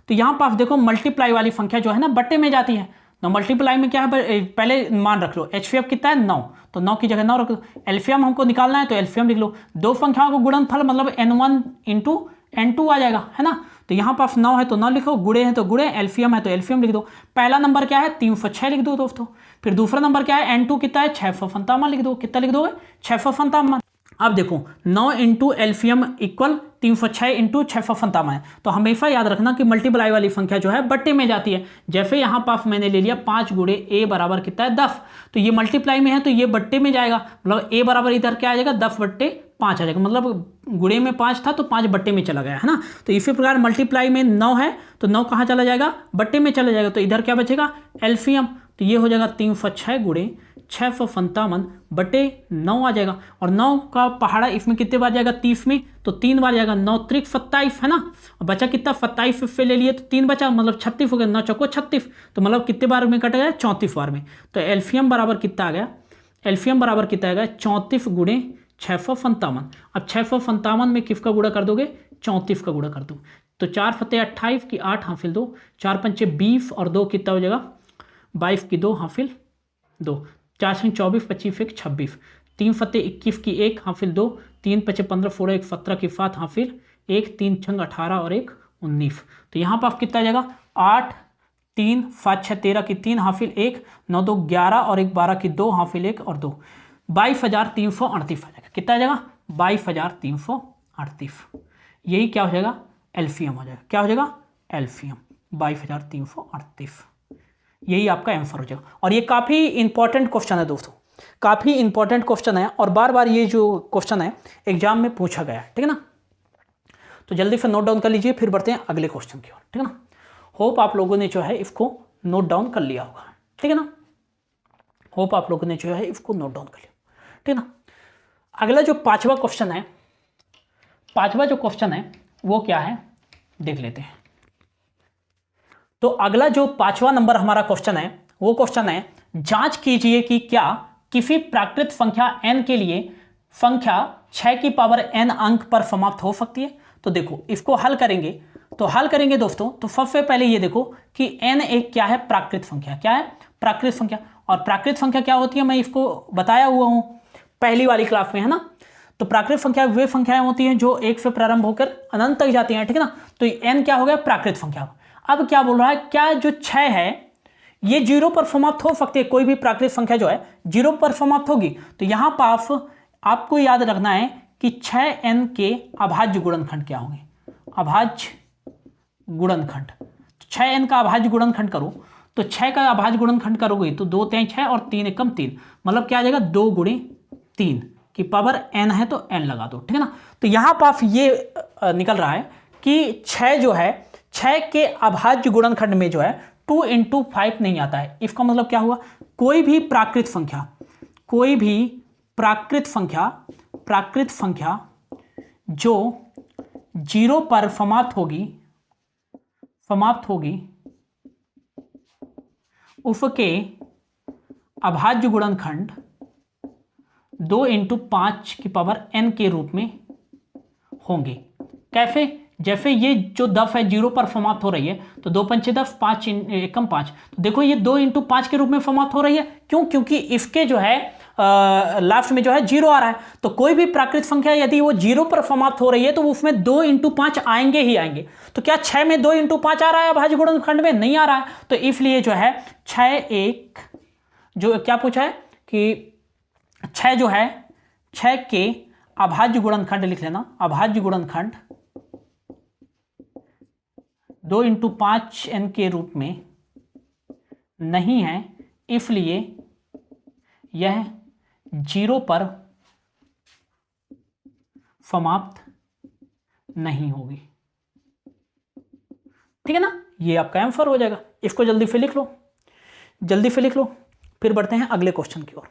तो यहाँ पर आप देखो मल्टीप्लाई वाली संख्या जो है ना बट्टे में जाती है, तो मल्टीप्लाई में क्या है, पहले मान रख लो। HCF कितना है 9, तो 9 की जगह 9 रख लो। एल्फियम हमको निकालना है तो एल्फियम लिख लो, दो संख्याओं का गुणनफल मतलब N1 इंटू N2 आ जाएगा, है ना। तो यहाँ पास 9 है तो 9 लिखो, गुणे है तो गुणे, एल्फियम है तो एल्फियम लिख दो। पहला नंबर क्या है 306 लिख दो दोस्तों। फिर दूसरा नंबर क्या है N2 कितना है 655 लिख दो। कितना लिख दोगे 655। अब देखो 9 इंटू एल्फियम इक्वल 306 इंटू 655 है, तो हमेशा याद रखना कि मल्टीप्लाई वाली संख्या जो है बट्टे में जाती है। जैसे यहाँ पास मैंने ले लिया 5 गुणे a बराबर कितना है 10, तो ये मल्टीप्लाई में है तो ये बट्टे में जाएगा, मतलब a बराबर इधर क्या आ जाएगा 10/5 आ जाएगा, मतलब गुणे में 5 था तो 5 बट्टे में चला गया, है ना। तो इसी प्रकार मल्टीप्लाई में 9 है तो 9 कहाँ चला जाएगा, बट्टे में चला जाएगा, तो इधर क्या बचेगा एल्फियम, तो ये हो जाएगा 306 गुणे 655 बटे 9 आ जाएगा। और 9 का पहाड़ा इसमें कितने बार जाएगा 30 में, तो 3 बार जाएगा, 9 त्रिक 27 है ना। बचा कितना 27 से ले लिए तो 3 बचा, मतलब 36 हो गया, 9 चौको 36, तो मतलब कितने बार में कट गया 34 बार में। तो एल्फियम बराबर कितना आ गया, एल्फियम बराबर कितना आ गया 34 गुणे 655। अब 655 में किसका गुणा कर दोगे 34 का गुणा कर दो, तो 4 फते 28 की 8 हाफिल 2, 4 पंचे 20 और 2 कितना हो जाएगा 22 की 2 हाफिल 2, 4 संग 24 25 1 26, 3 फते 21 की 1 हाफिल 2, 3 पचे 15 4 1 17 की 7 हाफिल 1, 3 छंग 18 और 1 19। तो यहाँ पर कितना आ जाएगा 8 3 7 6 13 की 3 हाफिल 1, 9 2 11 और 1 12 की 2 हाफिल 1 और 2, 22,338 आ जाएगा। कितना आ जाएगा 22,338। यही क्या हो जाएगा एल्फियम हो जाएगा, क्या हो जाएगा एल्फियम 22,338। यही आपका आंसर हो जाएगा। और ये काफ़ी इंपॉर्टेंट क्वेश्चन है दोस्तों, काफ़ी इंपॉर्टेंट क्वेश्चन है और बार बार ये जो क्वेश्चन है एग्जाम में पूछा गया है, ठीक है ना। तो जल्दी से नोट डाउन कर लीजिए, फिर बढ़ते हैं अगले क्वेश्चन की ओर, ठीक है ना। होप आप लोगों ने जो है इसको नोट डाउन कर लिया होगा, ठीक है ना। होप आप लोगों ने जो है इसको नोट डाउन कर लिया, ठीक है ना। अगला जो पांचवा क्वेश्चन है, पांचवा जो क्वेश्चन है वो क्या है देख लेते हैं। तो अगला जो पांचवा नंबर हमारा क्वेश्चन है वो क्वेश्चन है, जांच कीजिए कि क्या किसी प्राकृत संख्या n के लिए संख्या 6 की पावर n अंक पर समाप्त हो सकती है। तो देखो इसको हल करेंगे, तो हल करेंगे दोस्तों, तो सबसे पहले ये देखो कि n एक क्या है प्राकृत संख्या, क्या है प्राकृत संख्या। और प्राकृत संख्या क्या होती है मैं इसको बताया हुआ हूं पहली वाली क्लास में, है ना। तो प्राकृत संख्या वे संख्याएं होती हैं जो 1 से प्रारंभ होकर अनंत तक जाती हैं, ठीक है ना। तो n क्या हो गया प्राकृत संख्या। अब क्या बोल रहा है, क्या जो 6 है ये 0 पर समाप्त हो सकती है, कोई भी प्राकृत संख्या जो है 0 पर समाप्त होगी। तो यहां पर आपको याद रखना है कि 6n के अभाज्य गुणनखंड क्या होंगे, अभाज्य गुणनखंड। 6n का अभाज्य गुणनखंड करो, तो 6 का अभाज्य गुणनखंड करोगे तो 2 3 6 और 3 एकम 3, मतलब क्या आ जाएगा 2 गुणे 3 की पावर n है तो n लगा दो, ठीक है ना। तो यहां पर ये निकल रहा है कि 6 जो है 6 के अभाज्य गुणनखंड में जो है 2 × 5 नहीं आता है। इसका मतलब क्या हुआ, कोई भी प्राकृत संख्या, कोई भी प्राकृत संख्या जो 0 पर समाप्त होगी उसके अभाज्य गुणनखंड 2 × 5 की पावर n के रूप में होंगे। कैसे, जैसे ये जो 10 है 0 पर समाप्त हो रही है, तो 2 पंचे 10 5 एकम 5, तो देखो ये 2 × 5 के रूप में समाप्त हो रही है। क्यों, क्योंकि इसके जो है लास्ट में जो है 0 आ रहा है। तो कोई भी प्राकृत संख्या यदि वो 0 पर समाप्त हो रही है तो उसमें 2 × 5 आएंगे ही आएंगे। तो क्या 6 में 2 × 5 आ रहा है अभाज्य गुणनखंड में, नहीं आ रहा है। तो इसलिए जो है 6 एक जो क्या पूछा है कि 6 जो है 6 के अभाज्य गुणनखंड लिख लेना, अभाज्य गुणनखंड 2 × 5n के रूप में नहीं है, इसलिए यह 0 पर समाप्त नहीं होगी, ठीक है ना। ये आपका आंसर हो जाएगा। इसको जल्दी से लिख लो, जल्दी से लिख लो। फिर बढ़ते हैं अगले क्वेश्चन की ओर।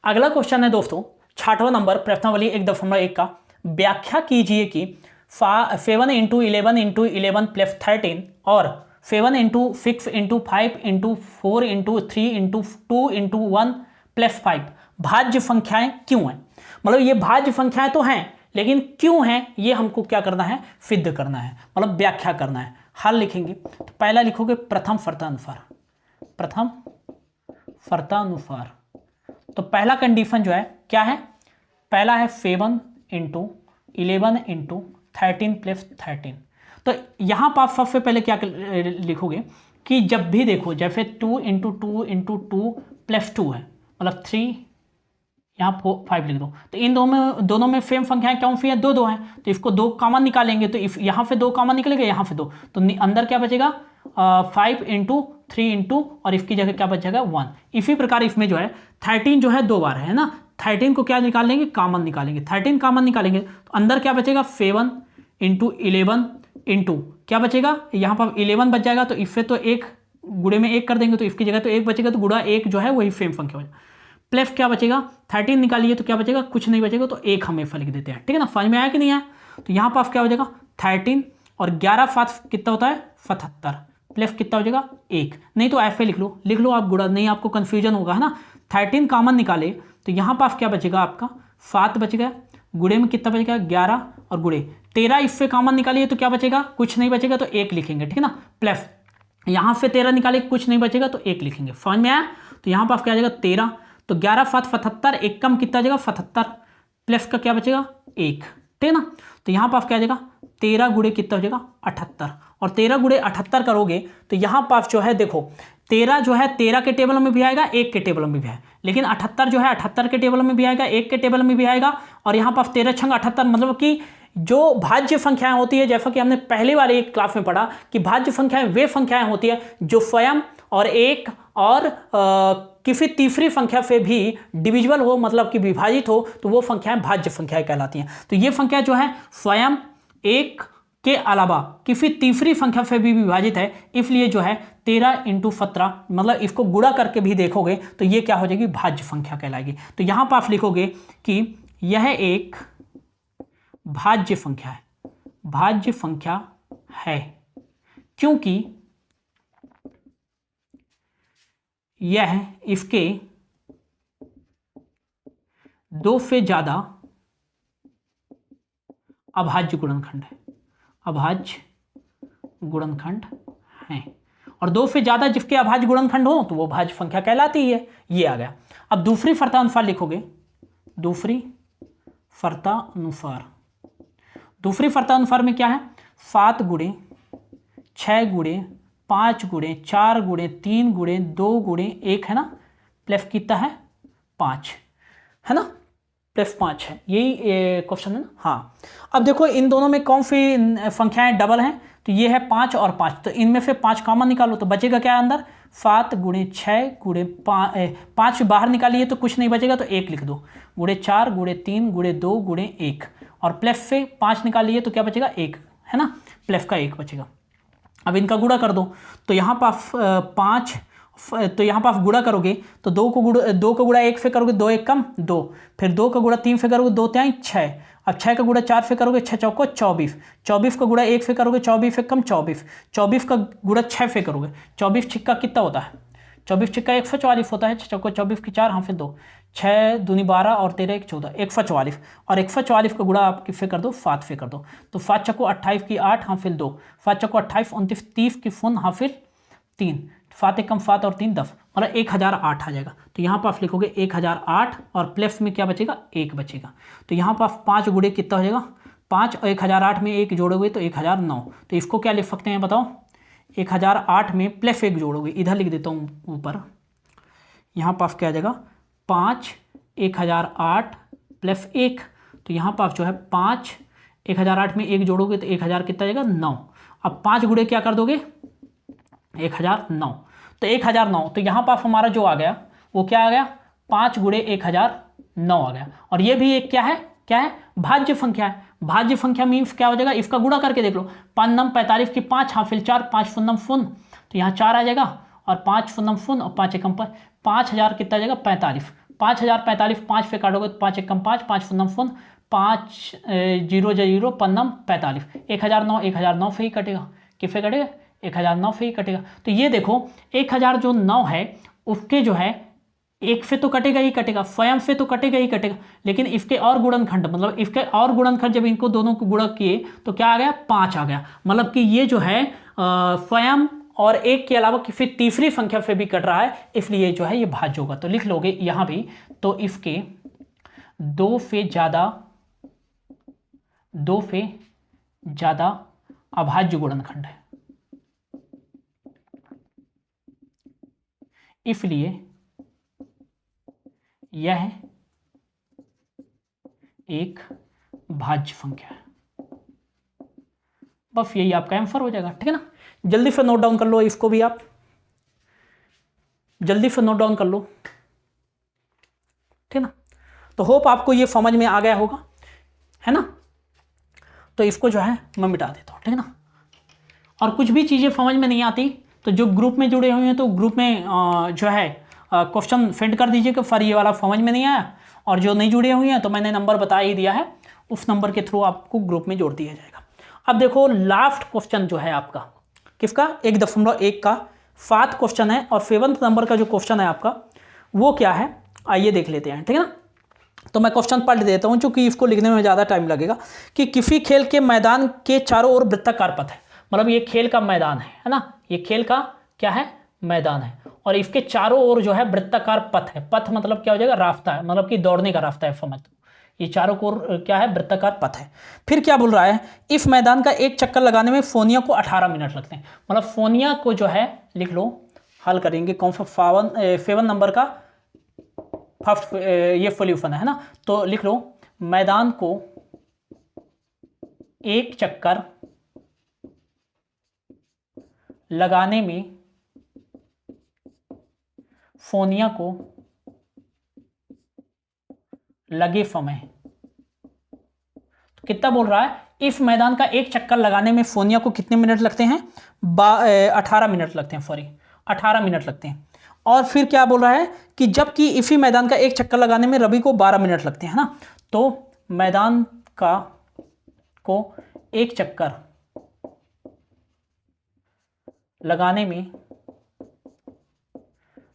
अगला क्वेश्चन है दोस्तों 6वां नंबर प्रश्नावली 1.1 का, व्याख्या कीजिए कि 7 × 11 × 11 + 13 और 7 into 6 into 5 into 4 into 3 into 2 into 1 plus 5 भाज्य संख्याएं क्यों हैं। मतलब ये भाज्य संख्याएं तो हैं लेकिन क्यों हैं ये हमको क्या करना है, सिद्ध करना है, मतलब व्याख्या करना है। हल लिखेंगे तो पहला लिखोगे प्रथम फर्तानुसार, प्रथम फर्तानुसार। तो पहला कंडीशन जो है क्या है, पहला है 7 इंटू 11 इंटू 13 प्लस 13। तो यहां पर आप सबसे पहले क्या लिखोगे कि जब भी देखो जैसे 2 इंटू 2 इंटू 2 प्लस 2 है, मतलब 3 यहाँ 5 लिख दो। तो इन दोनों में सेम संख्याएं कौन सी है, दो हैं, तो इसको दो कॉमन निकालेंगे तो इफ यहाँ से दो कॉमन निकलेगा, यहाँ से दो, तो अंदर क्या बचेगा 5 इंटू 3 इंटू और इसकी जगह क्या बचेगा 1। इसी प्रकार इसमें जो है 13 जो है 2 बार है ना, 13 को क्या निकाल लेंगे, कॉमन निकालेंगे, 13 कॉमन निकालेंगे तो अंदर क्या बचेगा 7 इंटू 11 इंटू क्या बचेगा, यहाँ पर 11 बच जाएगा, तो इससे तो एक गुणे में 1 कर देंगे तो इसकी जगह तो 1 बचेगा, तो गुणा 1 जो है वही सेम संख्या हो जाएगा। प्लस क्या बचेगा 13 निकालिए तो क्या बचेगा, कुछ नहीं बचेगा, तो 1 हमेशा लिख देते हैं, ठीक है ना। समझ में आया कि नहीं आया। तो यहाँ पास क्या हो जाएगा 13 और 11 7 कितना होता है 77, प्लस कितना हो जाएगा 1। नहीं तो ऐसे लिख लो आप गुणा, नहीं आपको कन्फ्यूजन होगा है ना। 13 कॉमन निकाले तो यहाँ पास क्या बचेगा आपका 7 बचेगा, गुणे में कितना बचेगा 11 और गुणे 13, इससे कॉमन निकालिए तो क्या बचेगा, कुछ नहीं बचेगा तो 1 लिखेंगे, ठीक है ना। प्लस यहाँ से 13 निकाले कुछ नहीं बचेगा तो 1 लिखेंगे। समझ में आया। तो यहाँ पास क्या आ जाएगा 13, तो 11 7 77, एक कम कितना आ जाएगा 77, प्लस का क्या बचेगा 1, ठीक है ना। तो यहाँ पास क्या आ जाएगा 13 गुणे कितना हो जाएगा 78, और 13 गुणे 78 करोगे तो यहाँ पास जो है देखो 13 जो है 13 के टेबल में भी आएगा, 1 के टेबल में भी है, लेकिन 78 जो है 78 के टेबल में भी आएगा, 1 के टेबल में भी आएगा, और यहाँ पास 13 छंग 78, मतलब कि जो भाज्य संख्याएं होती है, जैसा कि हमने पहले वाले एक क्लास में पढ़ा कि भाज्य संख्याएं वे संख्याएं होती है जो स्वयं और एक और किसी तीसरी संख्या से भी डिविजिबल हो, मतलब कि विभाजित हो, तो वो संख्याएं भाज्य संख्याएं कहलाती हैं। तो ये संख्या जो है स्वयं एक के अलावा किसी तीसरी संख्या से भी विभाजित है, इसलिए जो है 13 इंटू 17, मतलब इसको गुणा करके भी देखोगे तो ये क्या हो जाएगी भाज्य संख्या कहलाएगी। तो यहां पर आप लिखोगे कि यह एक भाज्य संख्या है, भाज्य संख्या है क्योंकि यह इसके 2 से ज्यादा अभाज्य गुणनखंड है, अभाज्य गुणनखंड हैं, और 2 से ज्यादा जिसके अभाज्य गुणनखंड हो तो वो भाज्य संख्या कहलाती है। ये आ गया। अब दूसरी फर्तानुसार लिखोगे, दूसरी फर्तानुसार, दूसरी फर्तानुसार में क्या है 7 गुणे 6 गुणे 5 गुणे 4 गुणे 3 गुणे 2 गुणे 1 है ना, प्लस कितना है 5 है ना, प्लस 5 है, यही क्वेश्चन है ना। हाँ, अब देखो इन दोनों में कौन सी संख्याएं डबल हैं, तो ये है 5 और 5, तो इनमें से 5 कॉमन निकालो तो बचेगा क्या अंदर 7 गुणे 6 गुणे 5 बाहर निकालिए तो कुछ नहीं बचेगा तो 1 लिख दो, गुणे 4 गुणे 3 गुणे 2 गुणे 1, और प्लस से 5 निकालिए तो क्या बचेगा 1 है ना, प्लस का 1 बचेगा। अब इनका गुणा कर दो तो यहाँ पर 5, तो यहाँ पर आप गुणा करोगे तो 2 का गुणा 1 से करोगे 2 1 कम 2, फिर 2 का गुणा 3 से करोगे 2 3 6, अब 6 का गुणा 4 से करोगे 6 चौको 24, 24 का गुणा 1 से करोगे 24 से कम 24, 24 का गुणा 6 से करोगे 24 छिक्का कितना होता है 24 छिक्का 144 होता है, 6 चौको 24 की 4, हाँ फिर 2, 6 दूनी 12 और 13 1 14, 144, और 144 का गुणा आप किससे कर दो 7 से कर दो, तो 7 चौको 28 की 8, हाँ फिर 2, 7 चौको 28 29 30 की फुन, हाँ फिर 3, 7 1 कम 7 और 3 10, मतलब 1008 आ जाएगा। तो यहाँ पर आप लिखोगे 1008 और प्लस में क्या बचेगा 1 बचेगा, तो यहाँ पर 5 गुणे कितना हो जाएगा 5 और 1008 में 1 जोड़ोगे तो 1009, तो इसको क्या लिख सकते हैं बताओ 1008 में प्लस 1 जोड़ोगे, इधर लिख देता हूँ ऊपर, यहाँ पास क्या आ जाएगा 5 1008 प्लस 1, तो यहाँ पास जो है 5 1008 में 1 जोड़ोगे तो 1000 कितना आ जाएगा 9, अब 5 गुणे क्या कर दोगे 1009, तो 1009, तो यहाँ पास हमारा जो आ गया वो क्या आ गया 5 गुणे 1009 आ गया, और ये भी एक क्या है भाज्य संख्या है। भाज्य संख्या मीन्स क्या हो जाएगा, इसका गुणा करके देख लो, 5 नम 45 की 5, हाँ फिर 4, 5 फुन्नम फुन, तो यहाँ 4 आ जाएगा, और 5 फुन्नम फुन और 5 एकम 5000 कितना आ जाएगा 45, 5045 5 पे काटोगे तो 5 एकम 5, 5 फुन्नम फुन 5 0 0 पन्नम 45, 1009 1009 से ही कटेगा, किससे कटेगा 1009 से ही कटेगा। तो ये देखो 1000 जो 9 है उसके जो है एक से तो कटेगा ही कटेगा, स्वयं से तो कटेगा ही कटेगा, लेकिन इसके और गुणनखंड मतलब इसके और गुणनखंड जब इनको दोनों को गुणा किए तो क्या आ गया 5 आ गया। मतलब कि ये जो है स्वयं और एक के अलावा किसी तीसरी संख्या से भी कट रहा है, इसलिए जो है ये भाज्य होगा। तो लिख लोगे यहां भी, तो इसके 2 से ज्यादा अभाज्य गुणनखंड है, इसलिए यह एक भाज्य संख्या है। बस यही आपका आंसर हो जाएगा, ठीक है ना। जल्दी से नोट डाउन कर लो इसको भी, आप जल्दी से नोट डाउन कर लो, ठीक है ना। तो होप आपको ये समझ में आ गया होगा, है ना। तो इसको जो है मैं मिटा देता हूं, ठीक है ना। और कुछ भी चीजें समझ में नहीं आती तो जो ग्रुप में जुड़े हुए हैं तो ग्रुप में जो है क्वेश्चन सेंड कर दीजिए कि सर ये वाला समझ में नहीं आया, और जो नहीं जुड़े हुए हैं तो मैंने नंबर बता ही दिया है, उस नंबर के थ्रू आपको ग्रुप में जोड़ दिया जाएगा। अब देखो लास्ट क्वेश्चन जो है आपका किसका 1.1 का 7 क्वेश्चन है, और 7th नंबर का जो क्वेश्चन है आपका वो क्या है आइए देख लेते हैं, ठीक है ना। तो मैं क्वेश्चन पढ़ देता हूं क्योंकि इसको लिखने में ज़्यादा टाइम लगेगा। कि किसी खेल के मैदान के चारों ओर वृत्ताकार पथ है, मतलब ये खेल का मैदान है ना, ये खेल का क्या है मैदान है, और इसके चारों ओर जो है वृत्ताकार पथ है। पथ मतलब क्या हो जाएगा रास्ता है, मतलब कि दौड़ने का रास्ता है, समझ। ये चारों ओर क्या है वृत्ताकार पथ है। फिर क्या बोल रहा है, इस मैदान का एक चक्कर लगाने में फोनिया को 18 मिनट लगते हैं। मतलब फोनिया को जो है लिख लो, हल करेंगे कौन सा 7 नंबर का फर्स्ट ये सॉल्यूशन है ना। तो लिख लो मैदान को एक चक्कर लगाने में फोनिया को लगे समय। तो कितना बोल रहा है, इस मैदान का एक चक्कर लगाने में फोनिया को कितने मिनट लगते हैं 18 मिनट लगते हैं, सॉरी 18 मिनट लगते हैं। और फिर क्या बोल रहा है कि जबकि इसी मैदान का एक चक्कर लगाने में रवि को 12 मिनट लगते हैं ना। तो मैदान को एक चक्कर लगाने में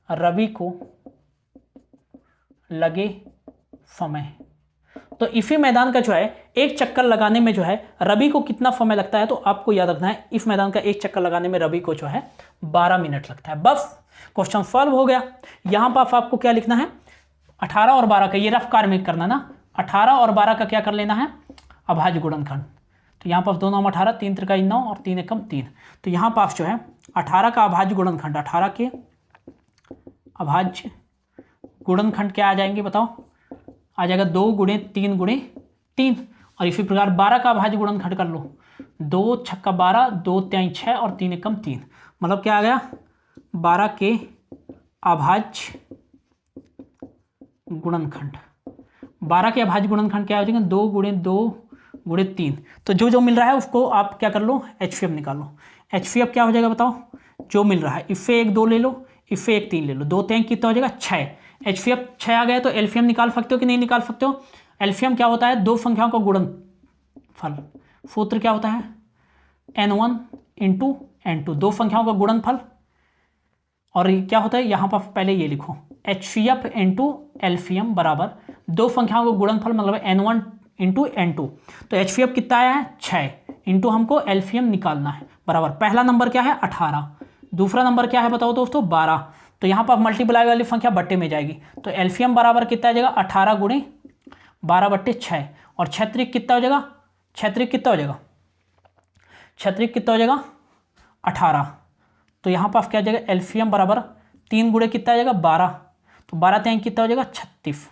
रवि को लगे समय। तो इसी मैदान का जो है एक चक्कर लगाने में जो है रवि को कितना समय लगता है, तो आपको याद रखना है इस मैदान का एक चक्कर लगाने में रवि को जो है 12 मिनट लगता है। बस क्वेश्चन सॉल्व हो गया। यहां पर आपको क्या लिखना है 18 और 12 का, ये रफ कार्य में करना ना, 18 और 12 का क्या कर लेना है अभाज्य गुणनखंड। तो यहाँ पर 2 9 18, 3 त्रिका 9 और 3 एकम 3। तो यहाँ पास जो है 18 का अभाज्य गुणनखंड, 18 के अभाज्य गुणनखंड क्या आ जाएंगे बताओ, आ जाएगा 2 गुणे 3 गुणे 3। और इसी प्रकार 12 का अभाज्य गुणनखंड कर लो, 2 छक्का 12, 2 3 6 और 3 एकम 3। मतलब क्या आ गया 12 के अभाज्य गुणनखंड। 12 के अभाज्य गुणनखंड क्या हो जाएगा 2 गुणे 2 गुणे 3। तो जो जो मिल रहा है उसको आप क्या कर लो HCF निकालो। HCF क्या हो जाएगा बताओ, जो मिल रहा है इससे 1 2 ले लो, इससे 1 3 ले लो, 2 3 कितना हो जाएगा 6। HCF 6 आ गया तो एलसीएम निकाल सकते हो कि नहीं निकाल सकते हो। एलसीएम क्या होता है दो संख्याओं का गुणनफल, सूत्र क्या होता है n1 इंटू n2, दो संख्याओं का गुणनफल। और क्या होता है यहाँ पर पहले ये लिखो HCF इंटू एलसीएम बराबर दो संख्याओं का गुणनफल मतलब n1 इंटू n2। तो HCF कितना आया है 6 इंटू हमको एलसीएम निकालना है बराबर, पहला नंबर क्या है 18, दूसरा नंबर क्या है बताओ दोस्तों 12। तो यहाँ पर मल्टीप्लाई वाली संख्या बट्टे में जाएगी, तो एलसीएम बराबर कितना आ जाएगा 18 गुणे 12/6। और क्षेत्रिक कितना हो जाएगा, क्षेत्रिक कितना हो जाएगा, क्षेत्रिक कितना हो जाएगा 18। तो यहाँ पर क्या आ जाएगा एलसीएम बराबर 3 गुणे कितना आ जाएगा 12, तो 12 3 कितना हो जाएगा 36।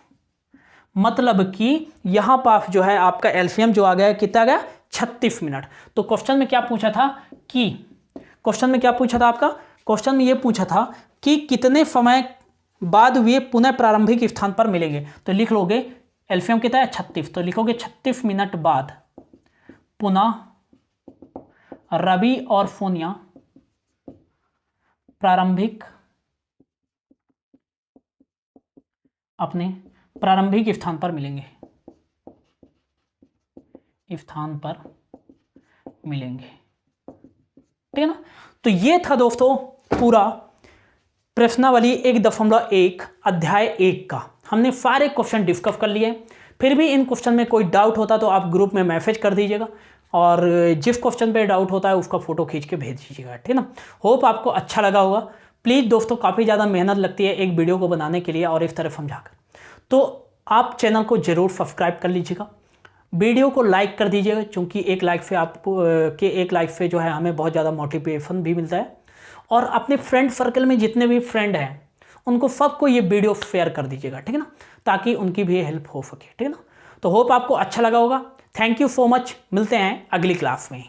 मतलब कि यहाँ पर जो है आपका एलसीएम जो आ गया कितना आ गया 36 मिनट। तो क्वेश्चन में क्या पूछा था कि क्वेश्चन में क्या पूछा था आपका, क्वेश्चन में ये पूछा था कि कितने समय बाद वे पुनः प्रारंभिक स्थान पर मिलेंगे। तो लिख लोगे एलसीएम कितना है 36, तो लिखोगे 36 मिनट बाद पुनः रवि और सोनिया प्रारंभिक अपने प्रारंभिक स्थान पर मिलेंगे, स्थान पर मिलेंगे। ठीक है ना। तो ये था दोस्तों पूरा प्रश्नावली 1.1 अध्याय 1 का। हमने सारे क्वेश्चन डिस्कस कर लिए। फिर भी इन क्वेश्चन में कोई डाउट होता तो आप ग्रुप में मैसेज कर दीजिएगा, और जिस क्वेश्चन पे डाउट होता है उसका फोटो खींच के भेज दीजिएगा, ठीक है ना। होप आपको अच्छा लगा होगा। प्लीज़ दोस्तों, काफ़ी ज़्यादा मेहनत लगती है एक वीडियो को बनाने के लिए और इस तरह समझाकर, तो आप चैनल को ज़रूर सब्सक्राइब कर लीजिएगा, वीडियो को लाइक कर दीजिएगा, क्योंकि एक लाइक से आपको एक लाइक से जो है हमें बहुत ज़्यादा मोटिवेशन भी मिलता है। और अपने फ्रेंड सर्कल में जितने भी फ्रेंड हैं उनको सबको ये वीडियो शेयर कर दीजिएगा, ठीक है ना, ताकि उनकी भी हेल्प हो सके, ठीक है ना। तो होप आपको अच्छा लगा होगा। Thank you so much. मिलते हैं अगली क्लास में।